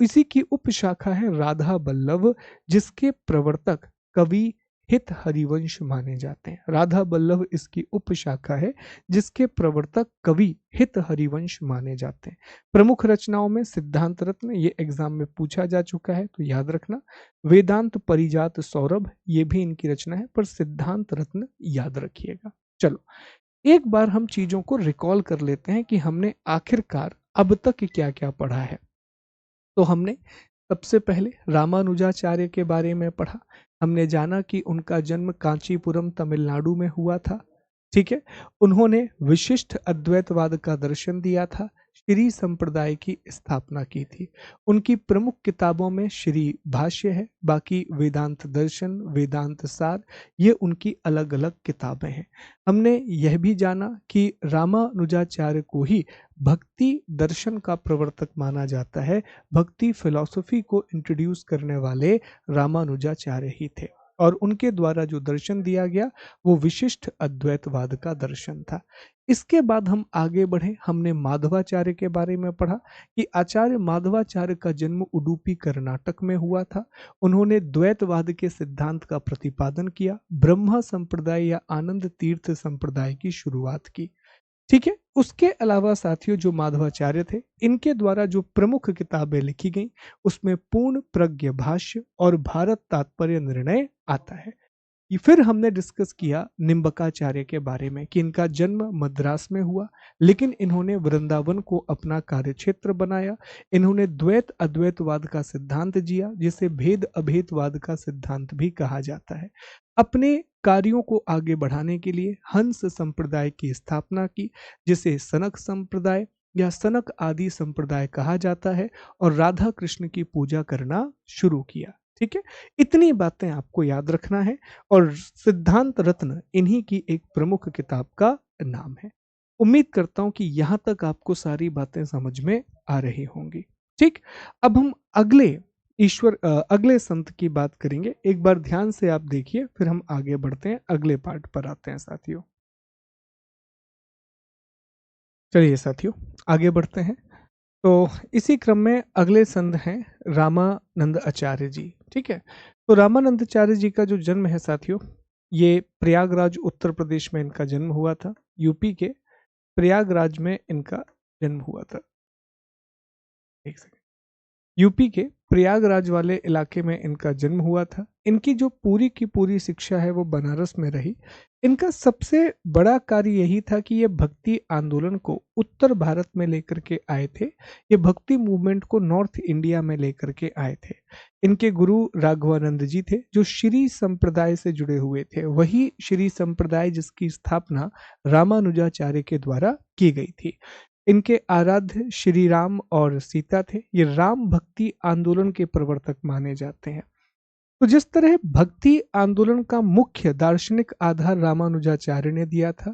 इसी की उपशाखा है राधा बल्लभ, जिसके प्रवर्तक कवि हित हरिवंश माने जाते हैं। राधा बल्लभ इसकी उपशाखा है जिसके प्रवर्तक कवि हित हरिवंश माने जाते हैं। प्रमुख रचनाओं में सिद्धांत रत्न, ये एग्जाम में पूछा जा चुका है तो याद रखना। वेदांत परिजात सौरभ, ये भी इनकी रचना है, पर सिद्धांत रत्न याद रखिएगा। चलो एक बार हम चीजों को रिकॉल कर लेते हैं कि हमने आखिरकार अब तक क्या क्या पढ़ा है। तो हमने सबसे पहले रामानुजाचार्य के बारे में पढ़ा। हमने जाना कि उनका जन्म कांचीपुरम तमिलनाडु में हुआ था। ठीक है, उन्होंने विशिष्ट अद्वैतवाद का दर्शन दिया था, श्री संप्रदाय की स्थापना की थी। उनकी प्रमुख किताबों में श्री भाष्य है, बाकी वेदांत दर्शन, वेदांत सार, ये उनकी अलग अलग किताबें हैं। हमने यह भी जाना कि रामानुजाचार्य को ही भक्ति दर्शन का प्रवर्तक माना जाता है। भक्ति फिलॉसफी को इंट्रोड्यूस करने वाले रामानुजाचार्य ही थे और उनके द्वारा जो दर्शन दिया गया वो विशिष्ट अद्वैतवाद का दर्शन था। इसके बाद हम आगे बढ़े, हमने माधवाचार्य के बारे में पढ़ा कि आचार्य माधवाचार्य का जन्म उडुपी कर्नाटक में हुआ था। उन्होंने द्वैतवाद के सिद्धांत का प्रतिपादन किया, ब्रह्मा संप्रदाय या आनंद तीर्थ संप्रदाय की शुरुआत की। ठीक है, उसके अलावा साथियों जो माधवाचार्य थे, इनके द्वारा जो प्रमुख किताबें लिखी गई उसमें पूर्ण प्रज्ञ भाष्य और भारत तात्पर्य निर्णय आता है। ये फिर हमने डिस्कस किया निम्बकाचार्य के बारे में कि इनका जन्म मद्रास में हुआ, लेकिन इन्होंने वृंदावन को अपना कार्यक्षेत्र बनाया। इन्होंने द्वैत अद्वैतवाद का सिद्धांत जिया, जिसे भेद अभेदवाद का सिद्धांत भी कहा जाता है। अपने कार्यों को आगे बढ़ाने के लिए हंस संप्रदाय की स्थापना की, जिसे सनक संप्रदाय या सनक आदि संप्रदाय कहा जाता है, और राधा कृष्ण की पूजा करना शुरू किया। ठीक है, इतनी बातें आपको याद रखना है और सिद्धांत रत्न इन्हीं की एक प्रमुख किताब का नाम है। उम्मीद करता हूं कि यहां तक आपको सारी बातें समझ में आ रही होंगी। ठीक, अब हम अगले संत की बात करेंगे। एक बार ध्यान से आप देखिए, फिर हम आगे बढ़ते हैं, अगले पार्ट पर आते हैं साथियों। चलिए साथियों आगे बढ़ते हैं। तो इसी क्रम में अगले संत हैं रामानंद आचार्य जी। ठीक है, तो रामानंद आचार्य जी का जो जन्म है साथियों, ये प्रयागराज उत्तर प्रदेश में इनका जन्म हुआ था। यूपी के प्रयागराज में इनका जन्म हुआ था। एक सेकंड, यूपी के प्रयागराज वाले इलाके में इनका जन्म हुआ था। इनकी जो पूरी की पूरी शिक्षा है वो बनारस में रही। इनका सबसे बड़ा कार्य यही था कि ये भक्ति आंदोलन को उत्तर भारत में लेकर के आए थे। ये भक्ति मूवमेंट को नॉर्थ इंडिया में लेकर के आए थे। इनके गुरु राघवानंद जी थे, जो श्री संप्रदाय से जुड़े हुए थे। वही श्री संप्रदाय जिसकी स्थापना रामानुजाचार्य के द्वारा की गई थी। इनके आराध्य श्री राम और सीता थे। ये राम भक्ति आंदोलन के प्रवर्तक माने जाते हैं। तो जिस तरह भक्ति आंदोलन का मुख्य दार्शनिक आधार रामानुजाचार्य ने दिया था,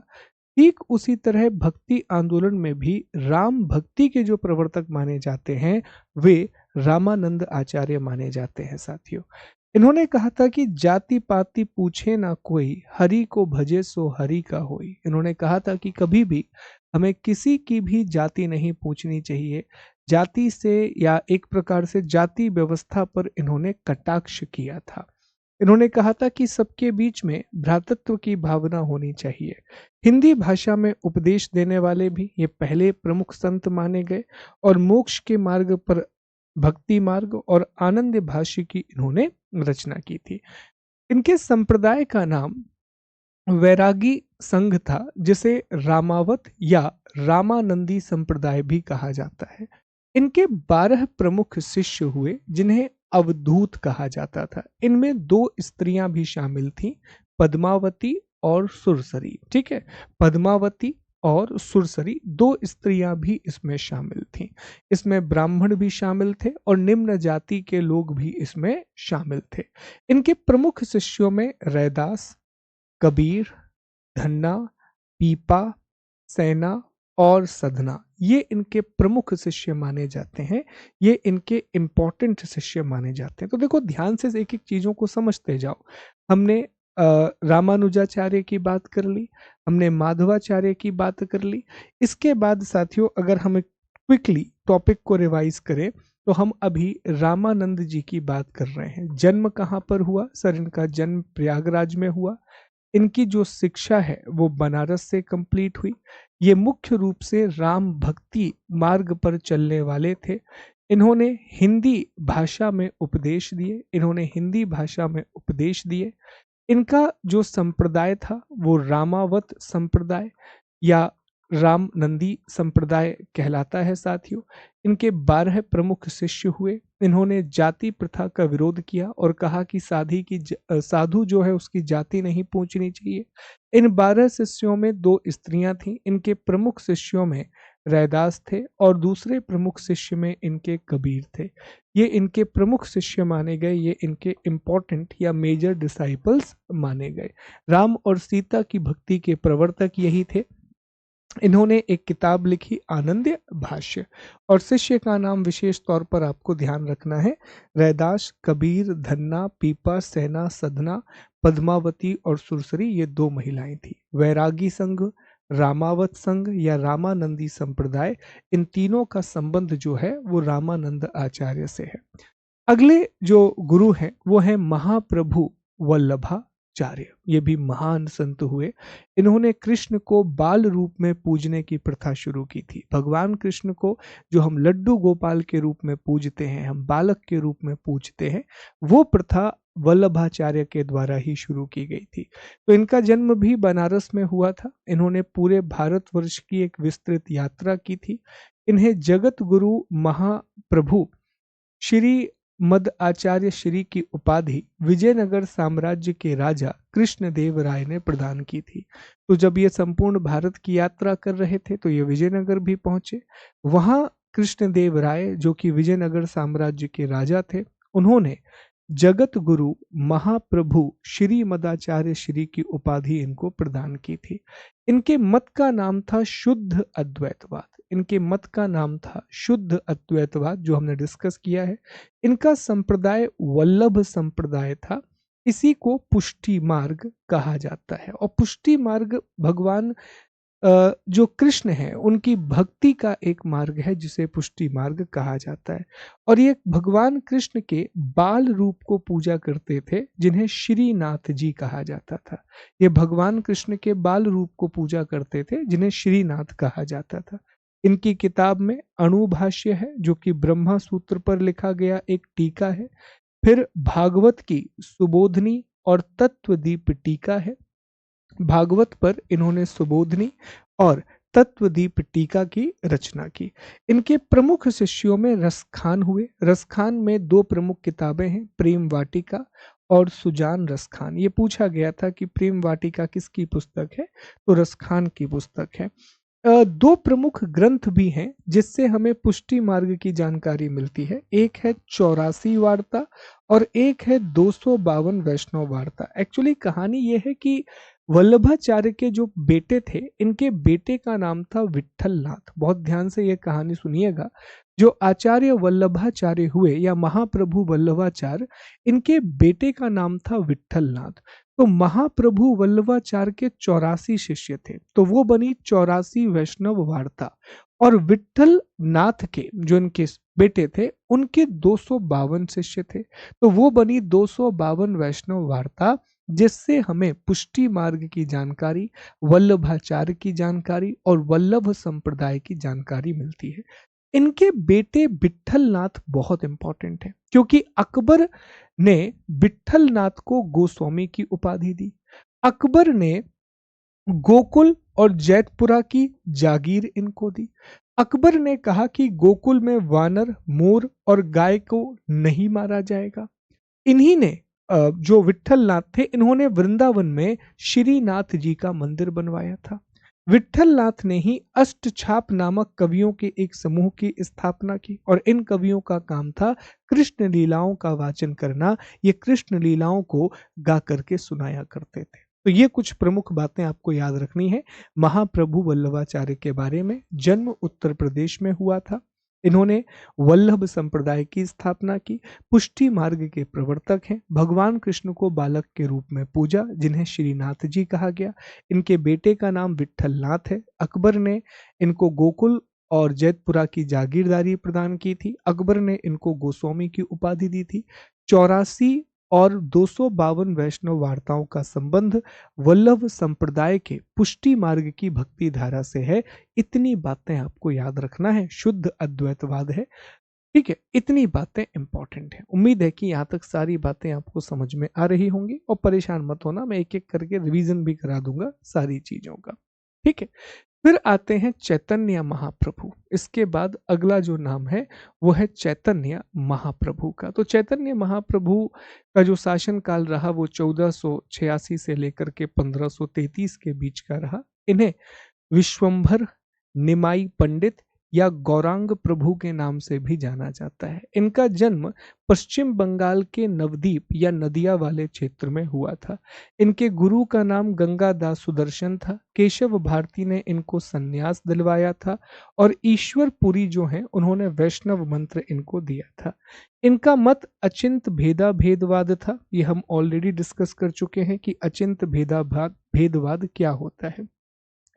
ठीक उसी तरह भक्ति आंदोलन में भी राम भक्ति के जो प्रवर्तक माने जाते हैं वे रामानंद आचार्य माने जाते हैं साथियों। इन्होंने कहा था कि जाति पाति पूछे ना कोई, हरि को भजे सो हरि का होई। इन्होंने कहा था कि कभी भी हमें किसी की भी जाति नहीं पूछनी चाहिए। जाति से या एक प्रकार से जाति व्यवस्था पर इन्होंने कटाक्ष किया था। इन्होंने कहा था कि सबके बीच में भ्रातृत्व की भावना होनी चाहिए। हिंदी भाषा में उपदेश देने वाले भी ये पहले प्रमुख संत माने गए और मोक्ष के मार्ग पर भक्ति मार्ग और आनंद भाष्य की इन्होंने रचना की थी। इनके संप्रदाय का नाम वैरागी संघ था, जिसे रामावत या रामानंदी संप्रदाय भी कहा जाता है। इनके 12 प्रमुख शिष्य हुए जिन्हें अवधूत कहा जाता था। इनमें 2 स्त्रियां भी शामिल थीं, पद्मावती और सुरसरी। ठीक है, पद्मावती और सुरसरी 2 स्त्रियां भी इसमें शामिल थीं। इसमें ब्राह्मण भी शामिल थे और निम्न जाति के लोग भी इसमें शामिल थे। इनके प्रमुख शिष्यों में रैदास, कबीर, धन्ना, पीपा, सेना और सधना, ये इनके प्रमुख शिष्य माने जाते हैं। ये इनके इम्पोर्टेंट शिष्य माने जाते हैं। तो देखो, ध्यान से एक एक चीजों को समझते जाओ। हमने रामानुजाचार्य की बात कर ली, हमने माधवाचार्य की बात कर ली। इसके बाद साथियों, अगर हम क्विकली टॉपिक को रिवाइज करें तो हम अभी रामानंद जी की बात कर रहे हैं। जन्म कहाँ पर हुआ? सर, इनका जन्म प्रयागराज में हुआ। इनकी जो शिक्षा है वो बनारस से कंप्लीट हुई। ये मुख्य रूप से राम भक्ति मार्ग पर चलने वाले थे। इन्होंने हिंदी भाषा में उपदेश दिए। इनका जो संप्रदाय था वो रामावत संप्रदाय या रामनंदी संप्रदाय कहलाता है साथियों। इनके 12 प्रमुख शिष्य हुए। इन्होंने जाति प्रथा का विरोध किया और कहा कि साधु जो है उसकी जाति नहीं पूछनी चाहिए। इन 12 शिष्यों में 2 स्त्रियां थीं। इनके प्रमुख शिष्यों में रैदास थे और दूसरे प्रमुख शिष्य में इनके कबीर थे। ये इनके प्रमुख शिष्य माने गए, ये इनके इम्पोर्टेंट या मेजर डिसाइपल्स माने गए। राम और सीता की भक्ति के प्रवर्तक यही थे। इन्होंने एक किताब लिखी, आनंद भाष्य, और शिष्य का नाम विशेष तौर पर आपको ध्यान रखना है। रैदास, कबीर, धन्ना, पीपा, सेना, सधना, पद्मावती और सुरसरी, ये 2 महिलाएं थी। वैरागी संघ, रामावत संघ या रामानंदी संप्रदाय, इन तीनों का संबंध जो है वो रामानंद आचार्य से है। अगले जो गुरु हैं वो हैं महाप्रभु वल्लभाचार्य। ये भी महान संत हुए। इन्होंने कृष्ण को बाल रूप में पूजने की प्रथा शुरू की थी। भगवान कृष्ण को जो हम लड्डू गोपाल के रूप में पूजते हैं, हम बालक के रूप में पूजते हैं, वो प्रथा वल्लभाचार्य के द्वारा ही शुरू की गई थी। तो इनका जन्म भी बनारस में हुआ था। इन्होंने पूरे भारतवर्ष की एक विस्तृत यात्रा की थी। इन्हें जगत गुरु महाप्रभु श्री मद आचार्य श्री की उपाधि विजयनगर साम्राज्य के राजा कृष्णदेव राय ने प्रदान की थी। तो जब ये संपूर्ण भारत की यात्रा कर रहे थे तो ये विजयनगर भी पहुंचे। वहां कृष्णदेव राय, जो कि विजयनगर साम्राज्य के राजा थे, उन्होंने जगत गुरु महाप्रभु श्री मदाचार्य श्री की उपाधि इनको प्रदान की थी। इनके मत का नाम था शुद्ध अद्वैतवाद। इनके मत का नाम था शुद्ध अद्वैतवाद, जो हमने डिस्कस किया है। इनका संप्रदाय वल्लभ संप्रदाय था। इसी को पुष्टि मार्ग कहा जाता है। और पुष्टि मार्ग भगवान जो कृष्ण है उनकी भक्ति का एक मार्ग है जिसे पुष्टि मार्ग कहा जाता है। और ये भगवान कृष्ण के बाल रूप को पूजा करते थे जिन्हें श्रीनाथ जी कहा जाता था। ये भगवान कृष्ण के बाल रूप को पूजा करते थे जिन्हें श्रीनाथ कहा जाता था। इनकी किताब में अणुभाष्य है जो कि ब्रह्मा सूत्र पर लिखा गया एक टीका है। फिर भागवत की सुबोधनी और तत्वदीप टीका है। भागवत पर इन्होंने सुबोधनी और तत्वदीप टीका की रचना की। इनके प्रमुख शिष्यों में रसखान हुए। रसखान में 2 प्रमुख किताबें हैं, प्रेम वाटिका और सुजान रसखान। ये पूछा गया था कि प्रेम वाटिका किसकी पुस्तक है, तो रसखान की पुस्तक है। 2 प्रमुख ग्रंथ भी हैं जिससे हमें पुष्टि मार्ग की जानकारी मिलती है। एक है 84 वार्ता और एक है 252 वैष्णव वार्ता। एक्चुअली कहानी यह है कि वल्लभाचार्य के जो बेटे थे, इनके बेटे का नाम था विट्ठलनाथ। बहुत ध्यान से यह कहानी सुनिएगा। जो आचार्य वल्लभाचार्य हुए या महाप्रभु वल्लभाचार्य, इनके बेटे का नाम था विट्ठलनाथ। तो महाप्रभु वल्लभाचार्य के 84 शिष्य थे, तो वो बनी 84 वैष्णव वार्ता। और विट्ठल नाथ के जो इनके बेटे थे उनके 252 शिष्य थे, तो वो बनी 252 वैष्णव वार्ता, जिससे हमें पुष्टि मार्ग की जानकारी, वल्लभाचार्य की जानकारी और वल्लभ संप्रदाय की जानकारी मिलती है। इनके बेटे विट्ठलनाथ बहुत इंपॉर्टेंट है क्योंकि अकबर ने विट्ठलनाथ को गोस्वामी की उपाधि दी। अकबर ने गोकुल और जैतपुरा की जागीर इनको दी। अकबर ने कहा कि गोकुल में वानर, मोर और गाय को नहीं मारा जाएगा। इन्हीं ने जो विट्ठलनाथ थे, इन्होंने वृंदावन में श्रीनाथ जी का मंदिर बनवाया था। विट्ठलनाथ ने ही अष्टछाप नामक कवियों के एक समूह की स्थापना की और इन कवियों का काम था कृष्ण लीलाओं का वाचन करना। ये कृष्ण लीलाओं को गा करके सुनाया करते थे। तो ये कुछ प्रमुख बातें आपको याद रखनी है महाप्रभु वल्लभाचार्य के बारे में। जन्म उत्तर प्रदेश में हुआ था। इन्होंने वल्लभ संप्रदाय की स्थापना की। पुष्टि मार्ग के प्रवर्तक हैं। भगवान कृष्ण को बालक के रूप में पूजा, जिन्हें श्रीनाथ जी कहा गया। इनके बेटे का नाम विट्ठलनाथ है। अकबर ने इनको गोकुल और जैतपुरा की जागीरदारी प्रदान की थी। अकबर ने इनको गोस्वामी की उपाधि दी थी। 84 और 252 वैष्णव वार्ताओं का संबंध वल्लभ संप्रदाय के पुष्टि मार्ग की भक्ति धारा से है। इतनी बातें आपको याद रखना है। शुद्ध अद्वैतवाद है। ठीक है, इतनी बातें इंपॉर्टेंट है। उम्मीद है कि यहाँ तक सारी बातें आपको समझ में आ रही होंगी और परेशान मत होना, मैं एक एक करके रिवीजन भी करा दूंगा सारी चीजों का। ठीक है, फिर आते हैं चैतन्य महाप्रभु। इसके बाद अगला जो नाम है वो है चैतन्य महाप्रभु का। तो चैतन्य महाप्रभु का जो शासन काल रहा वो 1486 से लेकर के 1533 के बीच का रहा। इन्हें विश्वंभर, निमाई पंडित या गौरांग प्रभु के नाम से भी जाना जाता है। इनका जन्म पश्चिम बंगाल के नवद्वीप या नदिया वाले क्षेत्र में हुआ था। इनके गुरु का नाम गंगादास सुदर्शन था। केशव भारती ने इनको संन्यास दिलवाया था और ईश्वर पुरी जो हैं उन्होंने वैष्णव मंत्र इनको दिया था। इनका मत अचिंत भेदा भेदवाद था। ये हम ऑलरेडी डिस्कस कर चुके हैं कि अचिंत भेदा भेदवाद क्या होता है।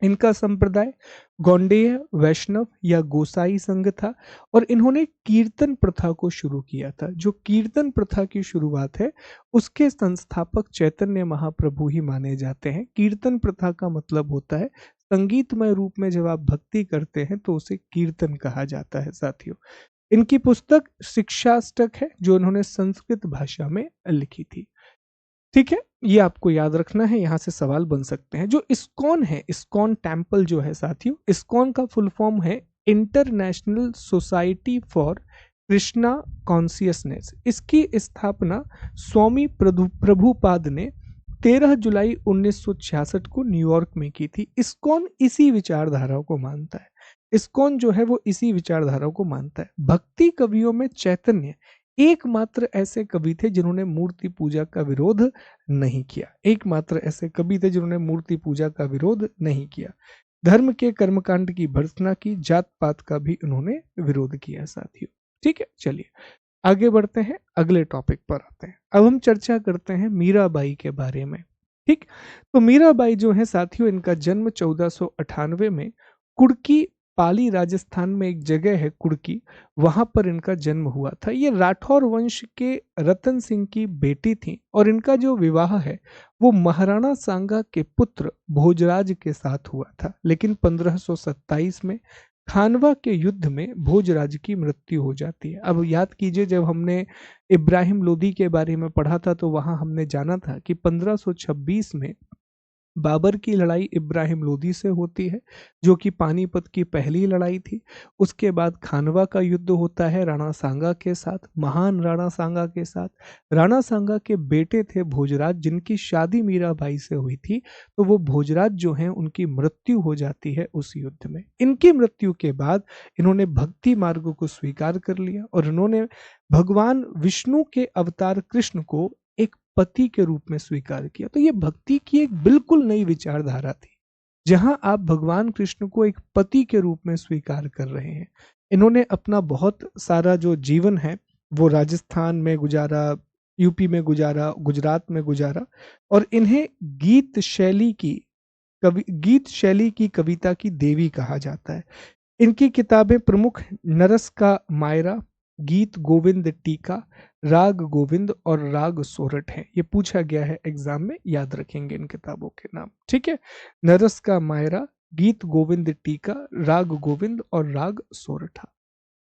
इनका संप्रदाय गौंडेय, वैष्णव या गोसाई संघ था और इन्होंने कीर्तन प्रथा को शुरू किया था। जो कीर्तन प्रथा की शुरुआत है उसके संस्थापक चैतन्य महाप्रभु ही माने जाते हैं। कीर्तन प्रथा का मतलब होता है संगीतमय रूप में जब आप भक्ति करते हैं तो उसे कीर्तन कहा जाता है साथियों। इनकी पुस्तक शिक्षाष्टक है जो इन्होंने संस्कृत भाषा में लिखी थी। ठीक है, ये आपको याद रखना है। यहां से सवाल बन सकते हैं। जो इस्कॉन है, इस्कॉन टेम्पल जो है साथियों, इस्कॉन का फुल फॉर्म है international society for Krishna consciousness. इसकी स्थापना स्वामी प्रभुपाद ने 13 जुलाई 1966 को न्यूयॉर्क में की थी। इस्कॉन इसी विचारधारा को मानता है। इस्कॉन जो है वो इसी विचारधारा को मानता है। भक्ति कवियों में चैतन्य एकमात्र ऐसे कवि थे जिन्होंने मूर्ति पूजा का विरोध नहीं किया। एकमात्र ऐसे कवि थे जिन्होंने मूर्ति पूजा का विरोध नहीं किया। धर्म के कर्मकांड की भर्त्सना की, जात पात का भी उन्होंने विरोध किया साथियों। ठीक है, चलिए आगे बढ़ते हैं, अगले टॉपिक पर आते हैं। अब हम चर्चा करते हैं मीराबाई के बारे में। ठीक, तो मीराबाई जो है साथियों, इनका जन्म 1498 में कुड़की, पाली राजस्थान में एक जगह है कुड़की, वहां पर इनका जन्म हुआ था। ये राठौर वंश के रतन सिंह की बेटी थी और इनका जो विवाह है वो महाराणा सांगा के पुत्र भोजराज के साथ हुआ था। लेकिन 1527 में खानवा के युद्ध में भोजराज की मृत्यु हो जाती है। अब याद कीजिए, जब हमने इब्राहिम लोदी के बारे में पढ़ा था तो वहां हमने जाना था कि 1526 में बाबर की लड़ाई इब्राहिम लोदी से होती है, जो कि पानीपत की पहली लड़ाई थी। उसके बाद खानवा का युद्ध होता है राणा सांगा के साथ, महान राणा सांगा के साथ। राणा सांगा के बेटे थे भोजराज, जिनकी शादी मीराबाई से हुई थी। तो वो भोजराज जो हैं उनकी मृत्यु हो जाती है उस युद्ध में। इनकी मृत्यु के बाद इन्होंने भक्ति मार्ग को स्वीकार कर लिया और इन्होंने भगवान विष्णु के अवतार कृष्ण को एक पति के रूप में स्वीकार किया। तो ये भक्ति की एक बिल्कुल नई विचारधारा थी, जहां आप भगवान कृष्ण को एक पति के रूप में स्वीकार कर रहे हैं। इन्होंने अपना बहुत सारा जो जीवन है वो राजस्थान में गुजारा, यूपी में गुजारा, गुजरात में गुजारा और इन्हें गीत शैली की कविता की देवी कहा जाता है। इनकी किताबें प्रमुख नरस का मायरा, गीत गोविंद टीका, राग गोविंद और राग सोरठ है। ये पूछा गया है एग्जाम में, याद रखेंगे इन किताबों के नाम। ठीक है, नरस का मायरा, गीत गोविंद टीका, राग गोविंद और राग सोरठा।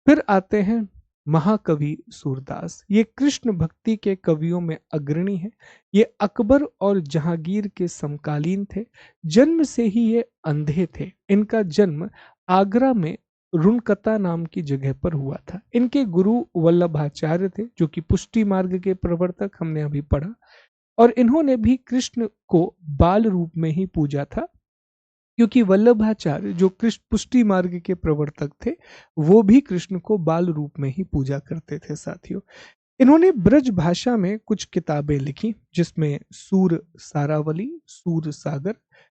फिर आते हैं महाकवि सूरदास। ये कृष्ण भक्ति के कवियों में अग्रणी है। ये अकबर और जहांगीर के समकालीन थे। जन्म से ही ये अंधे थे। इनका जन्म आगरा में रुणकता नाम की जगह पर हुआ था। इनके गुरु वल्लभाचार्य थे, जो कि पुष्टि मार्ग के प्रवर्तक, हमने अभी पढ़ा। और इन्होंने भी कृष्ण को बाल रूप में ही पूजा था, क्योंकि वल्लभाचार्य जो कृष्ण पुष्टि मार्ग के प्रवर्तक थे, वो भी कृष्ण को बाल रूप में ही पूजा करते थे साथियों। इन्होंने ब्रज भाषा में कुछ किताबें लिखी, जिसमें सूर सारावली, सूर सागर,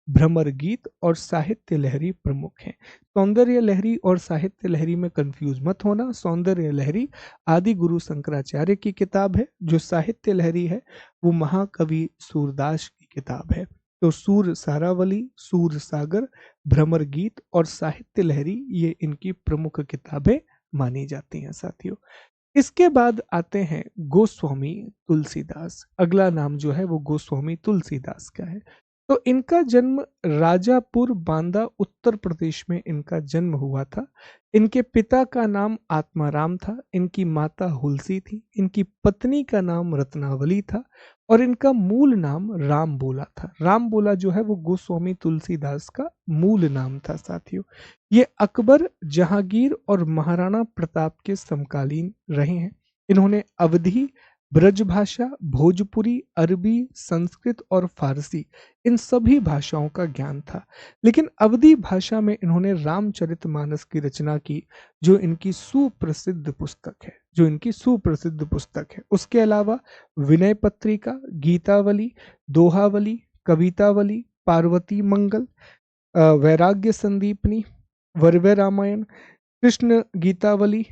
भ्रमर गीत और साहित्य लहरी प्रमुख हैं। सौंदर्य लहरी और साहित्य लहरी में कंफ्यूज मत होना। सौंदर्य लहरी आदि गुरु शंकराचार्य की किताब है, जो साहित्य लहरी है वो महाकवि सूरदास की किताब है। तो सूर सारावली, सूर सागर, भ्रमर गीत और साहित्य लहरी, ये इनकी प्रमुख किताबें मानी जाती हैं साथियों। इसके बाद आते हैं गोस्वामी तुलसीदास। अगला नाम जो है वो गोस्वामी तुलसीदास का है। तो इनका जन्म राजापुर बांदा उत्तर प्रदेश में इनका जन्म हुआ था। इनके पिता का नाम आत्माराम था, इनकी माता हुलसी थी, इनकी पत्नी का नाम रत्नावली था और इनका मूल नाम राम बोला था। राम बोला जो है वो गोस्वामी तुलसीदास का मूल नाम था साथियों। ये अकबर, जहांगीर और महाराणा प्रताप के समकालीन रहे हैं। इन्होंने अवधी, ब्रजभाषा, भोजपुरी, अरबी, संस्कृत और फारसी, इन सभी भाषाओं का ज्ञान था। लेकिन अवधी भाषा में इन्होंने रामचरितमानस की रचना की, जो इनकी सुप्रसिद्ध पुस्तक है। उसके अलावा विनय पत्रिका, गीतावली, दोहावली, कवितावली, पार्वती मंगल, वैराग्य संदीपनी, वर्वे रामायण, कृष्ण गीतावली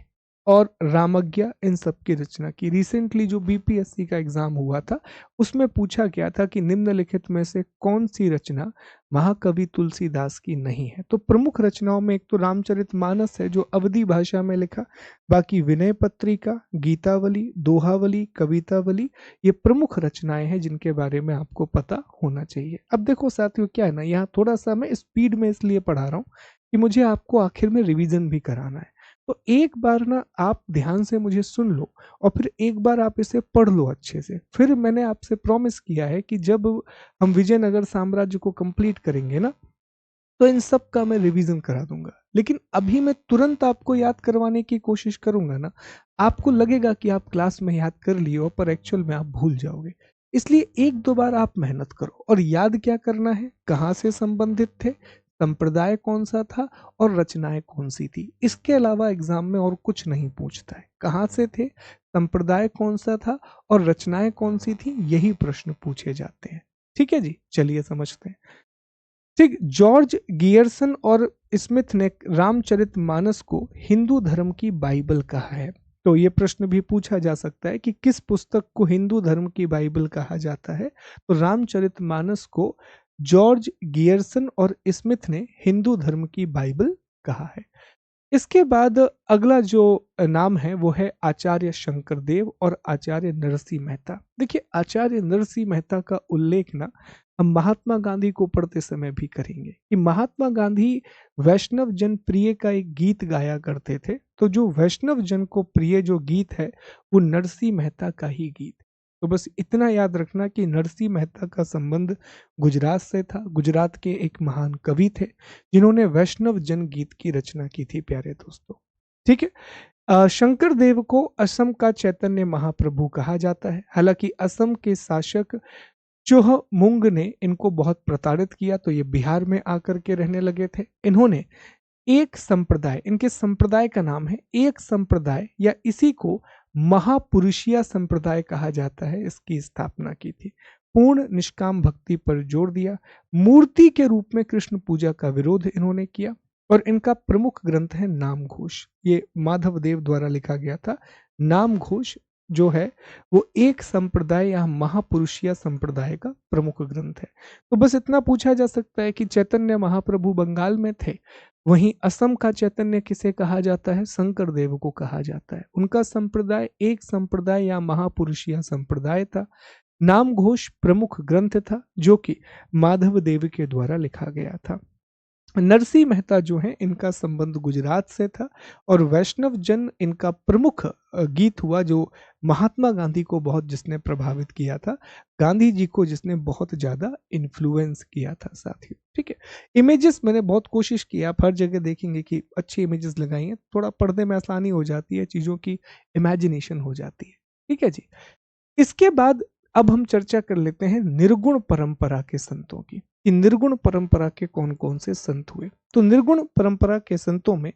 और रामज्ञा, इन सब की रचना की। रिसेंटली जो बीपीएससी का एग्जाम हुआ था, उसमें पूछा गया था कि निम्नलिखित में से कौन सी रचना महाकवि तुलसीदास की नहीं है। तो प्रमुख रचनाओं में एक तो रामचरितमानस है, जो अवधी भाषा में लिखा। बाकी विनय पत्रिका, गीतावली, दोहावली, कवितावली, ये प्रमुख रचनाएं हैं जिनके बारे में आपको पता होना चाहिए। अब देखो साथियों, क्या है ना, यहाँ थोड़ा सा मैं स्पीड में इसलिए पढ़ा रहा हूँ कि मुझे आपको आखिर में रिवीजन भी कराना है। तो एक बार ना आप ध्यान से मुझे सुन लो और फिर एक बार आप इसे पढ़ लो अच्छे से। फिर मैंने आपसे प्रॉमिस किया है कि जब हम विजयनगर साम्राज्य को कंप्लीट करेंगे ना, तो इन सब का मैं रिवीजन करा दूंगा। लेकिन अभी मैं तुरंत आपको याद करवाने की कोशिश करूंगा ना, आपको लगेगा कि आप क्लास में याद कर लिए हो, पर एक्चुअल में आप भूल जाओगे। इसलिए एक दो बार आप मेहनत करो। और याद क्या करना है, कहाँ से संबंधित थे, संप्रदाय कौन सा था और रचनाएं कौन सी थी। इसके अलावा एग्जाम में और कुछ नहीं पूछता है। कहाँ से थे, संप्रदाय कौन सा था और रचनाएं कौन सी थी, यही प्रश्न पूछे जाते हैं। ठीक है जी, चलिए समझते हैं। ठीक, जॉर्ज गियर्सन और स्मिथ ने रामचरितमानस को हिंदू धर्म की बाइबल कहा है। तो ये प्रश्न भी पूछा जा सकता है कि किस पुस्तक को हिंदू धर्म की बाइबल कहा जाता है। तो रामचरितमानस को जॉर्ज गियर्सन और स्मिथ ने हिंदू धर्म की बाइबल कहा है। इसके बाद अगला जो नाम है वो है आचार्य शंकरदेव और आचार्य नरसिंह मेहता। देखिए, आचार्य नरसिंह मेहता का उल्लेख ना हम महात्मा गांधी को पढ़ते समय भी करेंगे कि महात्मा गांधी वैष्णव जन प्रिय का एक गीत गाया करते थे। तो जो वैष्णव जन को प्रिय जो गीत है वो नरसिंह मेहता का ही गीत। तो बस इतना याद रखना कि नरसिंह मेहता का संबंध गुजरात से था। गुजरात के एक महान कवि थे जिन्होंने वैष्णव जन गीत की रचना की थी प्यारे दोस्तों। ठीक है। शंकर देव को असम का चैतन्य महाप्रभु कहा जाता है। हालांकि असम के शासक चोह मुंग ने इनको बहुत प्रताड़ित किया, तो ये बिहार में आकर के रहने लगे थे। इन्होंने एक संप्रदाय, इनके संप्रदाय का नाम है एक संप्रदाय या इसी को महापुरुषिया संप्रदाय कहा जाता है, इसकी स्थापना की थी। पूर्ण निष्काम भक्ति पर जोर दिया। मूर्ति के रूप में कृष्ण पूजा का विरोध इन्होंने किया और इनका प्रमुख ग्रंथ है नामघोष। ये माधव देव द्वारा लिखा गया था। नामघोष जो है वो एक संप्रदाय या महापुरुषिया संप्रदाय का प्रमुख ग्रंथ है। तो बस इतना पूछा जा सकता है कि चैतन्य महाप्रभु बंगाल में थे, वहीं असम का चैतन्य किसे कहा जाता है, शंकर देव को कहा जाता है। उनका संप्रदाय एक संप्रदाय या महापुरुषिया संप्रदाय था। नामघोष प्रमुख ग्रंथ था जो कि माधव देव के द्वारा लिखा गया था। नरसिंह मेहता जो हैं इनका संबंध गुजरात से था और वैष्णव जन इनका प्रमुख गीत हुआ जो महात्मा गांधी को बहुत जिसने प्रभावित किया था, गांधी जी को जिसने बहुत ज्यादा इन्फ्लुएंस किया था साथियों। ठीक है, इमेजेस मैंने बहुत कोशिश की, आप हर जगह देखेंगे कि अच्छी इमेजेस लगाई हैं, थोड़ा पढ़ने में आसानी हो जाती है, चीजों की इमेजिनेशन हो जाती है। ठीक है जी। इसके बाद अब हम चर्चा कर लेते हैं निर्गुण परंपरा के संतों की, कि निर्गुण परंपरा के कौन कौन से संत हुए। तो निर्गुण परंपरा के संतों में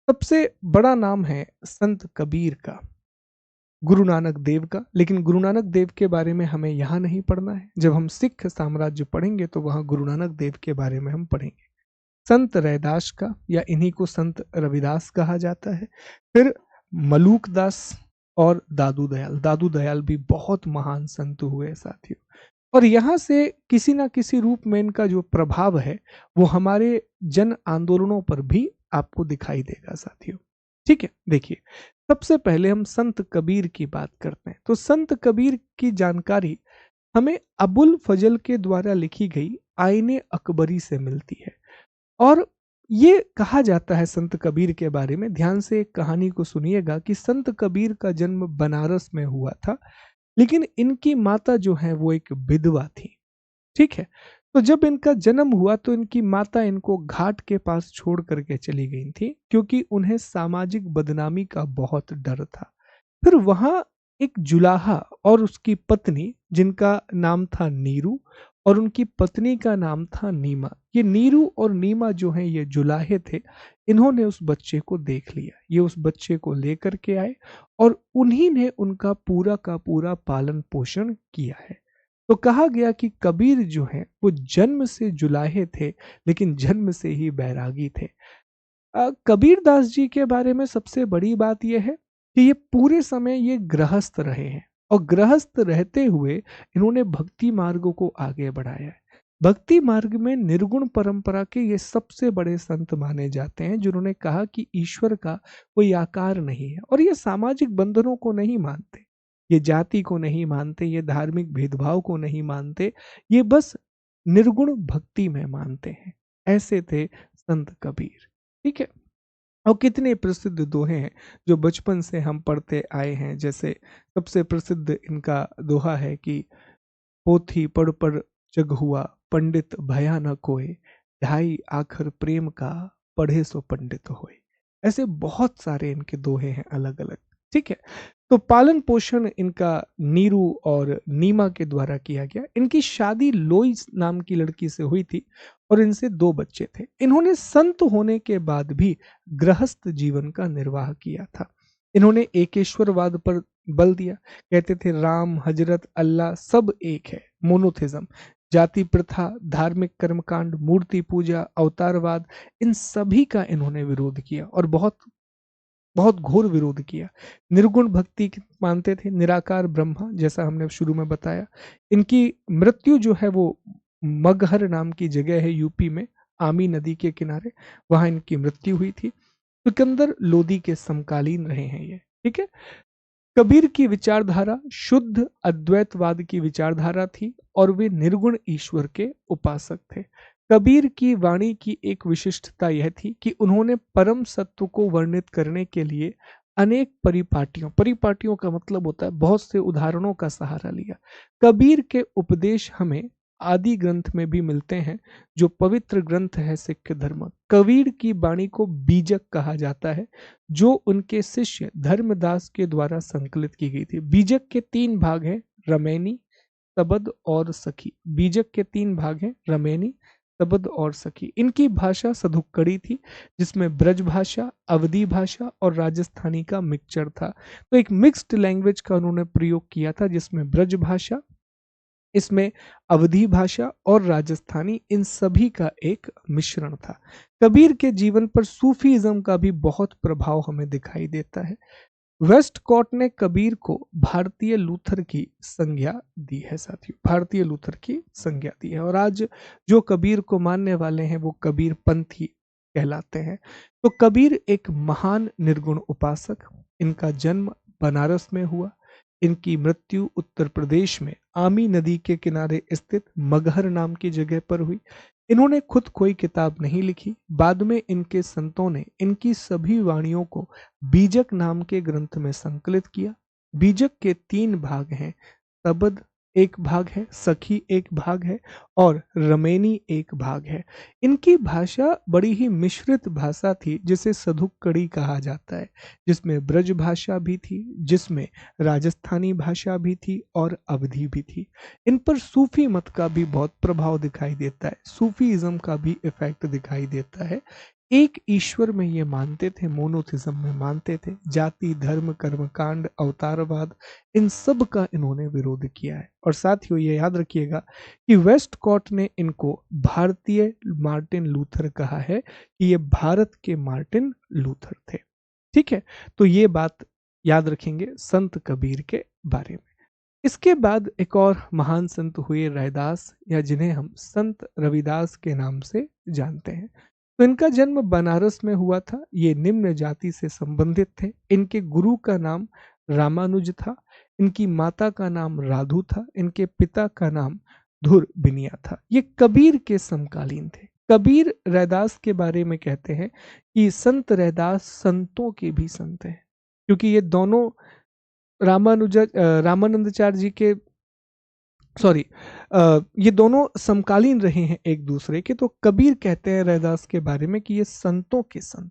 सबसे बड़ा नाम है संत कबीर का, गुरु नानक देव का। लेकिन गुरु नानक देव के बारे में हमें यहाँ नहीं पढ़ना है, जब हम सिख साम्राज्य पढ़ेंगे तो वहां गुरु नानक देव के बारे में हम पढ़ेंगे। संत रैदास का, या इन्हीं को संत रविदास कहा जाता है। फिर मलूक दास और दादू दयाल। दादू दयाल भी बहुत महान संत हुए साथियों, और यहाँ से किसी ना किसी रूप में इनका जो प्रभाव है वो हमारे जन आंदोलनों पर भी आपको दिखाई देगा साथियों। ठीक है, देखिए, सबसे पहले हम संत कबीर की बात करते हैं। तो संत कबीर की जानकारी हमें अबुल फजल के द्वारा लिखी गई आईने अकबरी से मिलती है। और ये कहा जाता है संत कबीर के बारे में, ध्यान से एक कहानी को सुनिएगा, कि संत कबीर का जन्म बनारस में हुआ था, लेकिन इनकी माता जो है वो एक विधवा थी। ठीक है, तो जब इनका जन्म हुआ तो इनकी माता इनको घाट के पास छोड़ करके चली गई थी, क्योंकि उन्हें सामाजिक बदनामी का बहुत डर था। फिर वहां एक जुलाहा और उसकी पत्नी, जिनका नाम था नीरू, और उनकी पत्नी का नाम था नीमा। ये नीरू और नीमा जो हैं ये जुलाहे थे। इन्होंने उस बच्चे को देख लिया, ये उस बच्चे को लेकर के आए और उन्हीं ने उनका पूरा का पूरा पालन पोषण किया है। तो कहा गया कि कबीर जो है वो जन्म से जुलाहे थे, लेकिन जन्म से ही बैरागी थे। कबीर दास जी के बारे में सबसे बड़ी बात यह है कि ये पूरे समय ये गृहस्थ रहे हैं, और गृहस्थ रहते हुए इन्होंने भक्ति मार्ग को आगे बढ़ाया है। भक्ति मार्ग में निर्गुण परंपरा के ये सबसे बड़े संत माने जाते हैं, जिन्होंने कहा कि ईश्वर का कोई आकार नहीं है, और ये सामाजिक बंधनों को नहीं मानते, ये जाति को नहीं मानते, ये धार्मिक भेदभाव को नहीं मानते, ये बस निर्गुण भक्ति में मानते हैं। ऐसे थे संत कबीर। ठीक है, और कितने प्रसिद्ध दोहे हैं जो बचपन से हम पढ़ते आए हैं। जैसे सबसे प्रसिद्ध इनका दोहा है कि पोथी पढ़ पढ़ जग हुआ, पंडित भया न कोय, ढाई आखर प्रेम का, पढ़े सो पंडित होए। ऐसे बहुत सारे इनके दोहे हैं अलग अलग। ठीक है, तो पालन पोषण इनका नीरू और नीमा के द्वारा किया गया। इनकी शादी लोइस नाम की लड़की से हुई थी और इनसे 2 बच्चे थे। इन्होंने संत होने के बाद भी गृहस्थ जीवन का निर्वाह किया था। इन्होंने एकेश्वरवाद पर बल दिया, कहते थे राम, हजरत, अल्लाह सब एक है, मोनोथिज्म। जाति प्रथा, धार्मिक कर्मकांड, मूर्ति पूजा, अवतारवाद, इन सभी का इन्होंने विरोध किया, और बहुत बहुत घोर विरोध किया। निर्गुण भक्ति मानते थे, निराकार ब्रह्मा, जैसा हमने शुरू में बताया। इनकी मृत्यु जो है वो मगहर नाम की जगह है यूपी में, आमी नदी के किनारे, वहां इनकी मृत्यु हुई थी। सिकंदर लोदी के समकालीन रहे हैं ये। ठीक है, कबीर की विचारधारा शुद्ध अद्वैतवाद की विचारधारा थी, और वे निर्गुण ईश्वर के उपासक थे। कबीर की वाणी की एक विशिष्टता यह थी कि उन्होंने परम सत्व को वर्णित करने के लिए अनेक परिपाटियों, परिपाटियों का मतलब होता है बहुत से उदाहरणों का सहारा लिया। कबीर के उपदेश हमें आदि ग्रंथ में भी मिलते हैं, जो पवित्र ग्रंथ है सिख धर्म। कबीर की वाणी को बीजक कहा जाता है, जो उनके शिष्य धर्मदास के द्वारा संकलित की गई थी। बीजक के 3 भाग हैं, रमैनी, सबद और सखी। बीजक के 3 भाग हैं, रमैनी, सबद और सखी। इनकी भाषा सधुक्कड़ी थी, जिसमें ब्रज भाषा, अवधी भाषा और राजस्थानी का मिक्सचर था। तो एक मिक्स्ड लैंग्वेज का उन्होंने प्रयोग किया था, जिसमें ब्रज भाषा, इसमें अवधी भाषा और राजस्थानी, इन सभी का एक मिश्रण था। कबीर के जीवन पर सूफीज्म का भी बहुत प्रभाव हमें दिखाई देता है। वेस्टकॉट ने कबीर को भारतीय लूथर की संज्ञा दी है साथियों, भारतीय लूथर की संज्ञा दी है। और आज जो कबीर को मानने वाले हैं वो कबीर पंथी कहलाते हैं। तो कबीर एक महान निर्गुण उपासक, इनका जन्म बनारस में हुआ, इनकी मृत्यु उत्तर प्रदेश में आमी नदी के किनारे स्थित मगहर नाम की जगह पर हुई। इन्होंने खुद कोई किताब नहीं लिखी। बाद में इनके संतों ने इनकी सभी वाणियों को बीजक नाम के ग्रंथ में संकलित किया। बीजक के 3 भाग हैं, शबद एक भाग है, सखी एक भाग है और रमेनी एक भाग है। इनकी भाषा बड़ी ही मिश्रित भाषा थी, जिसे सधुक्कड़ी कहा जाता है, जिसमें ब्रज भाषा भी थी, जिसमें राजस्थानी भाषा भी थी और अवधी भी थी। इन पर सूफी मत का भी बहुत प्रभाव दिखाई देता है, सूफीइज्म का भी इफेक्ट दिखाई देता है। एक ईश्वर में ये मानते थे, मोनोथिज्म में मानते थे। जाति, धर्म, कर्मकांड, अवतारवाद, इन सब का इन्होंने विरोध किया है। और साथियों ये याद रखिएगा कि वेस्टकॉट ने इनको भारतीय मार्टिन लूथर कहा है, कि ये भारत के मार्टिन लूथर थे। ठीक है, तो ये बात याद रखेंगे संत कबीर के बारे में। इसके बाद एक और महान संत हुए रैदास, या जिन्हें हम संत रविदास के नाम से जानते हैं। तो इनका जन्म बनारस में हुआ था। ये निम्न जाति से संबंधित थे। इनके गुरु का नाम रामानुज था। इनकी माता का नाम राधु था। इनके पिता का नाम धुर बिनिया था। ये कबीर के समकालीन थे। कबीर रैदास के बारे में कहते हैं कि संत रैदास संतों के भी संत हैं, क्योंकि ये दोनों रामानंदाचार्य जी के सॉरी ये दोनों समकालीन रहे हैं एक दूसरे के। तो कबीर कहते हैं रैदास के बारे में कि ये संतों के संत।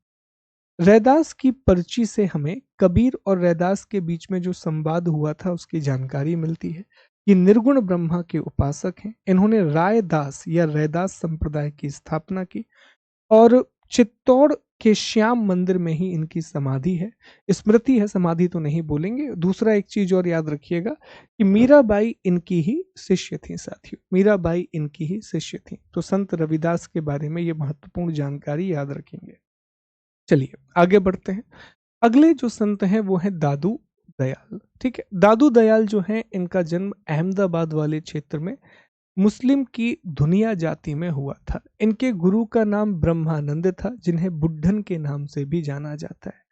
रैदास की पर्ची से हमें कबीर और रैदास के बीच में जो संवाद हुआ था उसकी जानकारी मिलती है। ये निर्गुण ब्रह्मा के उपासक हैं। इन्होंने रायदास या रैदास संप्रदाय की स्थापना की और चित्तौड़ के श्याम मंदिर में ही इनकी समाधि है, स्मृति है, समाधि तो नहीं बोलेंगे। दूसरा एक चीज और याद रखिएगा कि मीराबाई इनकी ही शिष्य थी। साथियों, मीराबाई इनकी ही शिष्य थी। तो संत रविदास के बारे में ये महत्वपूर्ण जानकारी याद रखेंगे। चलिए आगे बढ़ते हैं। अगले जो संत हैं वो हैं दादू दयाल। ठीक है, दादू दयाल जो हैं इनका जन्म अहमदाबाद वाले क्षेत्र में मुस्लिम की धुनिया जाति में हुआ था। इनके गुरु का नाम ब्रह्मानंद था, जिन्हें बुड्ढन के नाम से भी जाना जाता है।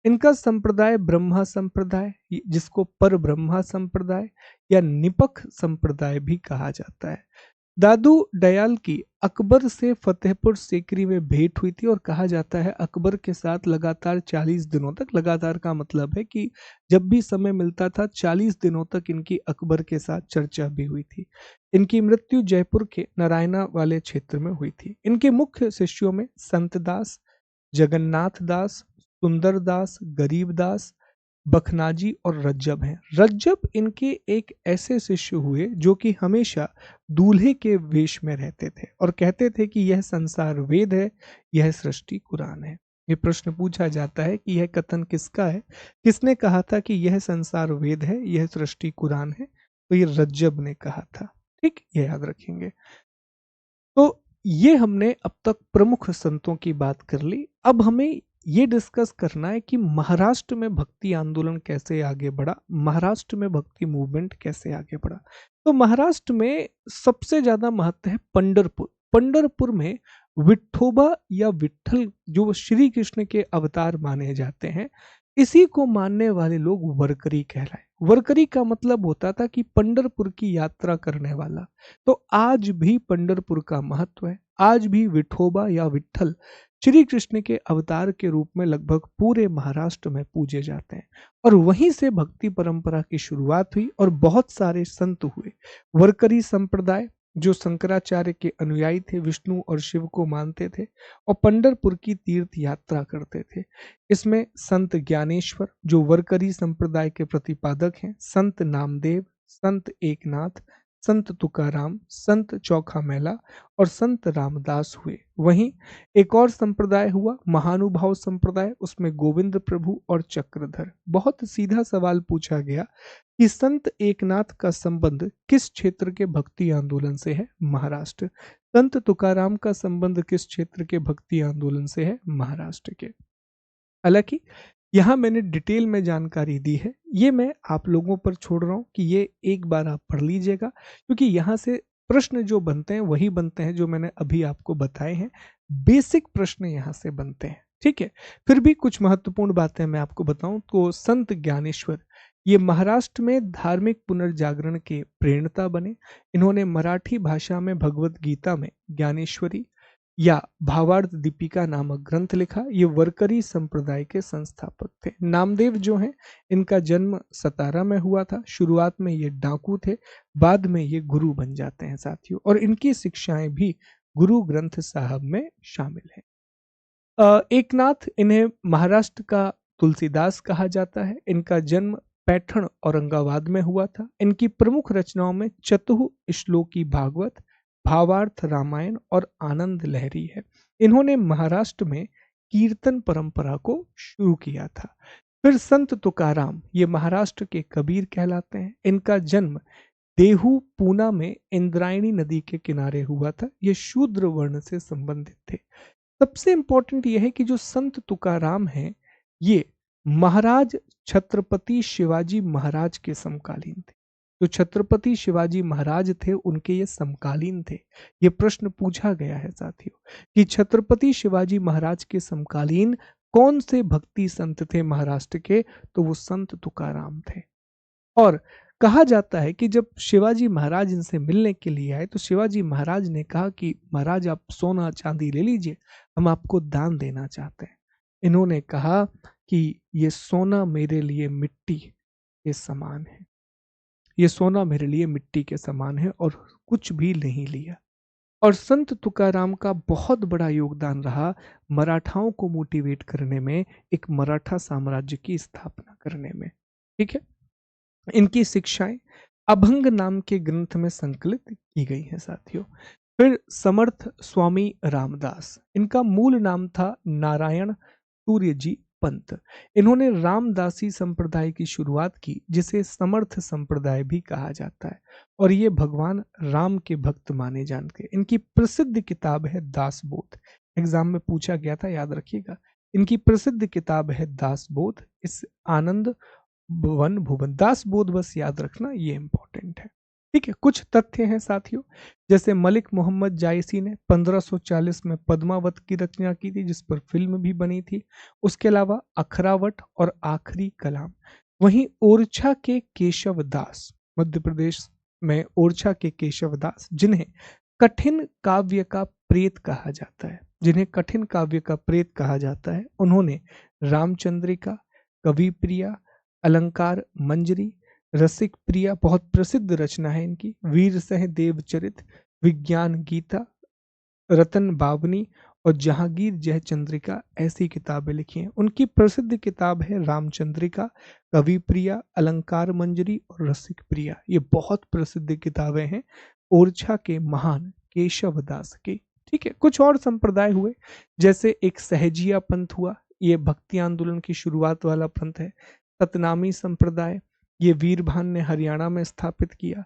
इनका संप्रदाय ब्रह्मा संप्रदाय, जिसको पर ब्रह्मा संप्रदाय या निपख संप्रदाय भी कहा जाता है। दादू दयाल की अकबर से फतेहपुर सीकरी में भेंट हुई थी और कहा जाता है अकबर के साथ लगातार 40 दिनों तक, लगातार का मतलब है कि जब भी समय मिलता था 40 दिनों तक इनकी अकबर के साथ चर्चा भी हुई थी। इनकी मृत्यु जयपुर के नारायणा वाले क्षेत्र में हुई थी। इनके मुख्य शिष्यों में संतदास, जगन्नाथ दास, सुंदरदास, गरीबदास, बखनाजी और रज्जब हैं। रज्जब इनके एक ऐसे शिष्य हुए जो कि हमेशा दूल्हे के वेश में रहते थे और कहते थे कि यह संसार वेद है, यह सृष्टि कुरान है। ये प्रश्न पूछा जाता है कि यह कथन किसका है, किसने कहा था कि यह संसार वेद है, यह सृष्टि कुरान है? तो ये रज्जब ने कहा था। ठीक, ये याद रखेंगे। तो ये हमने अब तक प्रमुख संतों की बात कर ली। अब हमें ये डिस्कस करना है कि महाराष्ट्र में भक्ति आंदोलन कैसे आगे बढ़ा, महाराष्ट्र में भक्ति मूवमेंट कैसे आगे बढ़ा। तो महाराष्ट्र में सबसे ज्यादा महत्व है पंढरपुर। पंढरपुर में विठोबा या विठल जो श्री कृष्ण के अवतार माने जाते हैं, इसी को मानने वाले लोग वरकरी कहलाए। वरकरी का मतलब होता था कि पंढरपुर की यात्रा करने वाला। तो आज भी पंढरपुर का महत्व है। आज भी विठोबा या विठल श्री कृष्ण के अवतार के रूप में लगभग पूरे महाराष्ट्र में पूजे जाते हैं और वहीं से भक्ति परंपरा की शुरुआत हुई और बहुत सारे संत हुए। वरकरी संप्रदाय जो शंकराचार्य के अनुयायी थे, विष्णु और शिव को मानते थे और पंढरपुर की तीर्थ यात्रा करते थे। इसमें संत ज्ञानेश्वर जो वरकरी संप्रदाय के प्रतिपादक हैं, संत नामदेव, संत एकनाथ, संत तुकाराम, संत चौखा मेला और संत रामदास हुए। वहीं एक और संप्रदाय हुआ महानुभाव संप्रदाय, उसमें गोविंद प्रभु और चक्रधर। बहुत सीधा सवाल पूछा गया कि संत एकनाथ का संबंध किस क्षेत्र के भक्ति आंदोलन से है? महाराष्ट्र। संत तुकाराम का संबंध किस क्षेत्र के भक्ति आंदोलन से है? महाराष्ट्र के। हालांकि यहाँ मैंने डिटेल में जानकारी दी है, ये मैं आप लोगों पर छोड़ रहा हूँ कि ये एक बार आप पढ़ लीजिएगा, क्योंकि यहाँ से प्रश्न जो बनते हैं वही बनते हैं जो मैंने अभी आपको बताए हैं। बेसिक प्रश्न यहाँ से बनते हैं। ठीक है, फिर भी कुछ महत्वपूर्ण बातें मैं आपको बताऊं तो संत ज्ञानेश्वर ये महाराष्ट्र में धार्मिक पुनर्जागरण के प्रेरणता बने। इन्होंने मराठी भाषा में भगवत गीता में ज्ञानेश्वरी या भावार्थ दीपिका नामक ग्रंथ लिखा। ये वरकरी संप्रदाय के संस्थापक थे। नामदेव जो हैं, इनका जन्म सतारा में हुआ था। शुरुआत में ये डाकू थे, बाद में ये गुरु बन जाते हैं साथियों, और इनकी शिक्षाएं भी गुरु ग्रंथ साहब में शामिल है। एकनाथ, इन्हें महाराष्ट्र का तुलसीदास कहा जाता है। इनका जन्म पैठण औरंगाबाद में हुआ था। इनकी प्रमुख रचनाओं में चतुः श्लोकी भागवत, भावार्थ रामायण और आनंद लहरी है। इन्होंने महाराष्ट्र में कीर्तन परंपरा को शुरू किया था। फिर संत तुकाराम, ये महाराष्ट्र के कबीर कहलाते हैं। इनका जन्म देहू पूना में इंद्रायणी नदी के किनारे हुआ था। ये शूद्र वर्ण से संबंधित थे। सबसे इंपॉर्टेंट यह है कि जो संत तुकाराम हैं, ये महाराज छत्रपति शिवाजी महाराज के समकालीन थे। जो छत्रपति शिवाजी महाराज थे, उनके ये समकालीन थे। ये प्रश्न पूछा गया है साथियों कि छत्रपति शिवाजी महाराज के समकालीन कौन से भक्ति संत थे महाराष्ट्र के, तो वो संत तुकाराम थे। और कहा जाता है कि जब शिवाजी महाराज इनसे मिलने के लिए आए तो शिवाजी महाराज ने कहा कि महाराज, आप सोना चांदी ले लीजिए, हम आपको दान देना चाहते हैं। इन्होंने कहा कि ये सोना मेरे लिए मिट्टी के समान है, ये सोना मेरे लिए मिट्टी के समान है, और कुछ भी नहीं लिया। और संत तुकाराम का बहुत बड़ा योगदान रहा मराठाओं को मोटिवेट करने में, एक मराठा साम्राज्य की स्थापना करने में। ठीक है, इनकी शिक्षाएं अभंग नाम के ग्रंथ में संकलित की गई हैं साथियों। फिर समर्थ स्वामी रामदास, इनका मूल नाम था नारायण सूर्यजी पंत। इन्होंने रामदासी संप्रदाय की शुरुआत की, जिसे समर्थ संप्रदाय भी कहा जाता है, और ये भगवान राम के भक्त माने जाते हैं। इनकी प्रसिद्ध किताब है दासबोध। एग्जाम में पूछा गया था, याद रखिएगा। इनकी प्रसिद्ध किताब है दासबोध। इस आनंद भुवन भुवन दासबोध, बस याद रखना, ये इंपॉर्टेंट है। ठीक है, कुछ तथ्य हैं साथियों, जैसे मलिक मोहम्मद जायसी ने 1540 में पद्मावत की रचना की थी, जिस पर फिल्म भी बनी थी। उसके अलावा अखरावट और आखिरी कलाम। वहीं ओरछा के केशव दास, मध्य प्रदेश में ओरछा के केशव दास, जिन्हें कठिन काव्य का प्रेत कहा जाता है, जिन्हें कठिन काव्य का प्रेत कहा जाता है, उन्होंने रामचंद्रिका, कवि प्रिया, अलंकार मंजरी, रसिक प्रिया, बहुत प्रसिद्ध रचना है इनकी, वीर सह देवचरित, विज्ञान गीता, रतन बावनी और जहांगीर जय चंद्रिका, ऐसी किताबें लिखी हैं। उनकी प्रसिद्ध किताब है रामचंद्रिका, कवि प्रिया, अलंकार मंजरी और रसिक प्रिया। ये बहुत प्रसिद्ध किताबें हैं ओरछा के महान केशव दास की। ठीक है, कुछ और संप्रदाय हुए, जैसे एक सहजिया पंथ हुआ, ये भक्ति आंदोलन की शुरुआत वाला पंथ है। सतनामी संप्रदाय, ये वीरभान ने हरियाणा में स्थापित किया।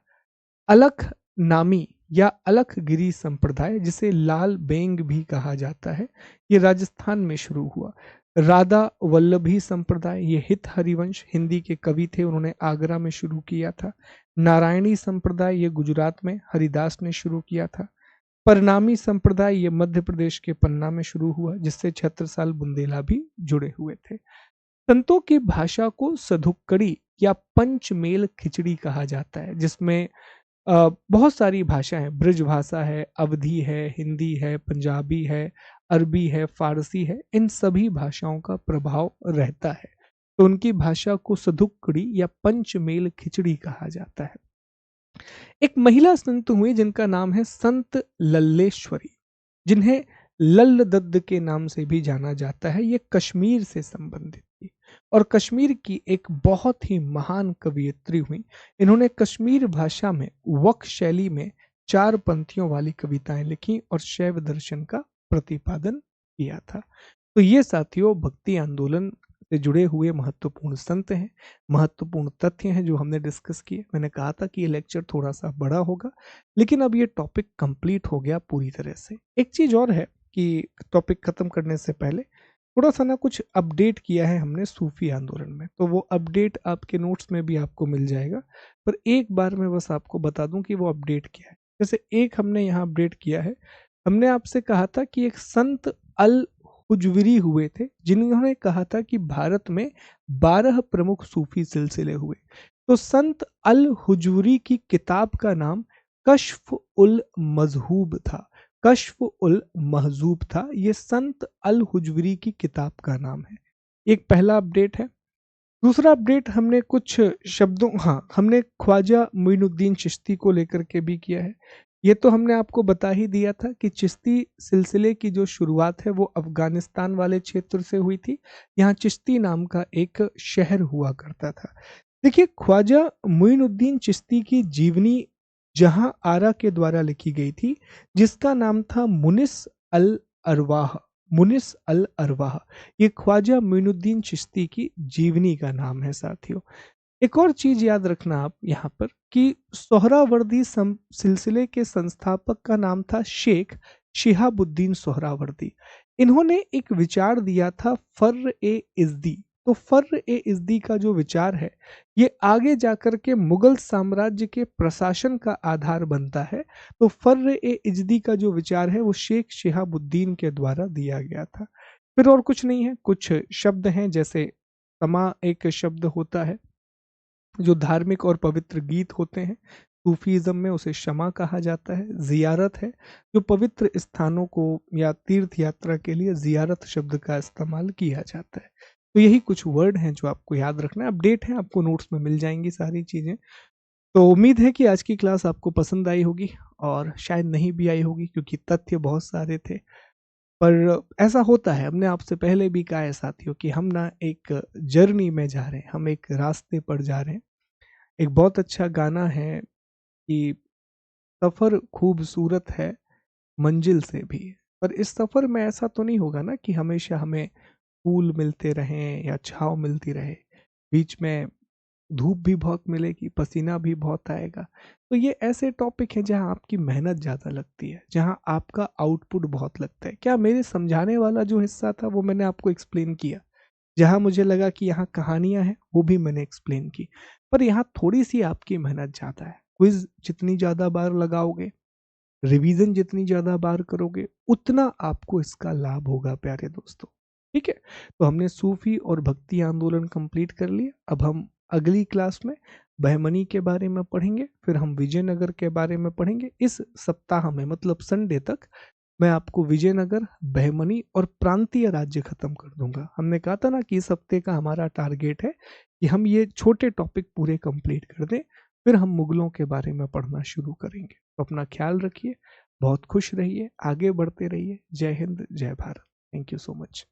अलख नामी या अलखगिरी संप्रदाय, जिसे लाल बेंग भी कहा जाता है, ये राजस्थान में शुरू हुआ। राधा वल्लभी संप्रदाय, ये हित हरिवंश हिंदी के कवि थे, उन्होंने आगरा में शुरू किया था। नारायणी संप्रदाय, ये गुजरात में हरिदास ने शुरू किया था। परनामी संप्रदाय, ये मध्य प्रदेश के पन्ना में शुरू हुआ, जिससे छत्रसाल बुंदेला भी जुड़े हुए थे। संतों की भाषा को सधुक्कड़ी या पंचमेल खिचड़ी कहा जाता है, जिसमें बहुत सारी भाषाएं, ब्रज भाषा है, अवधी है, हिंदी है, पंजाबी है, अरबी है, फारसी है, इन सभी भाषाओं का प्रभाव रहता है। तो उनकी भाषा को सधुक्कड़ी या पंचमेल खिचड़ी कहा जाता है। एक महिला संत हुई जिनका नाम है संत लल्लेश्वरी, जिन्हें लल्ल दद्द के नाम से भी जाना जाता है। ये कश्मीर से संबंधित थी और कश्मीर की एक बहुत ही महान कवियत्री हुई। इन्होंने कश्मीर भाषा में वक शैली में 4 पंक्तियों वाली कविताएं लिखी और शैव दर्शन का प्रतिपादन किया था। तो ये साथियों भक्ति आंदोलन से जुड़े हुए महत्वपूर्ण संत हैं, महत्वपूर्ण तथ्य हैं जो हमने डिस्कस किए। मैंने कहा था कि ये लेक्चर थोड़ा सा बड़ा होगा, लेकिन अब ये टॉपिक कंप्लीट हो गया पूरी तरह से। एक चीज और है कि टॉपिक खत्म करने से पहले थोड़ा सा ना कुछ अपडेट किया है हमने सूफी आंदोलन में, तो वो अपडेट आपके नोट्स में भी आपको मिल जाएगा। पर एक बार मैं बस आपको बता दूं कि वो अपडेट क्या है। जैसे एक हमने यहाँ अपडेट किया है, हमने आपसे कहा था कि एक संत अल हुजविरी हुए थे, जिन्होंने कहा था कि भारत में 12 प्रमुख सूफी सिलसिले हुए। तो संत अल हुजविरी की किताब का नाम कश्फ उल मजहूब था। कश्फ उल महजूब था, ये संत अल हुजविरी की किताब का नाम है। एक पहला अपडेट है। दूसरा अपडेट हमने कुछ शब्दों, हाँ, हमने ख्वाजा मुइनुद्दीन चिश्ती को लेकर के भी किया है। ये तो हमने आपको बता ही दिया था कि चिश्ती सिलसिले की जो शुरुआत है वो अफगानिस्तान वाले क्षेत्र से हुई थी। यहाँ चिश्ती नाम का एक शहर हुआ करता था। देखिए, ख्वाजा मुइनुद्दीन चिश्ती की जीवनी जहां आरा के द्वारा लिखी गई थी, जिसका नाम था मुनिस अल अरवाह। मुनिस अल अरवाह, ये ख्वाजा मुइनुद्दीन चिश्ती की जीवनी का नाम है साथियों। एक और चीज याद रखना आप यहाँ पर कि सोहरावर्दी सिलसिले के संस्थापक का नाम था शेख शिहाबुद्दीन सोहरावर्दी। इन्होंने एक विचार दिया था फर्र ए इज़्दी। तो फर्र ए इज़्दी का जो विचार है, ये आगे जाकर के मुगल साम्राज्य के प्रशासन का आधार बनता है। तो फर्र ए इज़्दी का जो विचार है वो शेख शिहाबुद्दीन के द्वारा दिया गया था। फिर और कुछ नहीं है, कुछ शब्द हैं, जैसे तमा एक शब्द होता है जो धार्मिक और पवित्र गीत होते हैं। सूफीज़्म में उसे शमा कहा जाता है। ज़ियारत है, जो पवित्र स्थानों को या तीर्थ यात्रा के लिए ज़ियारत शब्द का इस्तेमाल किया जाता है। तो यही कुछ वर्ड हैं जो आपको याद रखना है। अपडेट है, आपको नोट्स में मिल जाएंगी सारी चीज़ें। तो उम्मीद है कि आज की क्लास आपको पसंद आई होगी, और शायद नहीं भी आई होगी क्योंकि तथ्य बहुत सारे थे। पर ऐसा होता है, हमने आपसे पहले भी कहा है साथियों कि हम ना एक जर्नी में जा रहे हैं, हम एक रास्ते पर जा रहे हैं। एक बहुत अच्छा गाना है कि सफ़र खूबसूरत है मंजिल से भी। पर इस सफ़र में ऐसा तो नहीं होगा ना कि हमेशा हमें फूल मिलते रहें या छाँव मिलती रहे। बीच में धूप भी बहुत मिलेगी, पसीना भी बहुत आएगा। तो ये ऐसे टॉपिक हैं जहाँ आपकी मेहनत ज़्यादा लगती है, जहाँ आपका आउटपुट बहुत लगता है। क्या मेरे समझाने वाला जो हिस्सा था वो मैंने आपको एक्सप्लेन किया। जहाँ मुझे लगा कि यहाँ कहानियाँ हैं, वो भी मैंने एक्सप्लेन की। पर यहाँ थोड़ी-सी आपकी मेहनत ज़्यादा है। क्विज़ जितनी ज़्यादा बार लगाओगे, रिवीजन जितनी ज़्यादा बार करोगे, उतना आपको इसका लाभ होगा प्यारे दोस्तों। ठीक है? तो हमने सूफ़ी और भक्ति आंदोलन कंप्लीट कर लिया। अब हम अगली क्लास में बहमनी के बारे में पढ़ेंगे, फिर हम विजयनगर के बारे में पढ़ेंगे। इस सप्ताह में, मतलब संडे तक, मैं आपको विजयनगर, बहमनी और प्रांतीय राज्य खत्म कर दूंगा। हमने कहा था ना कि इस हफ्ते का हमारा टारगेट है कि हम ये छोटे टॉपिक पूरे कंप्लीट कर दें, फिर हम मुगलों के बारे में पढ़ना शुरू करेंगे। तो अपना ख्याल रखिए, बहुत खुश रहिए, आगे बढ़ते रहिए। जय हिंद, जय Bharat. Thank you so much.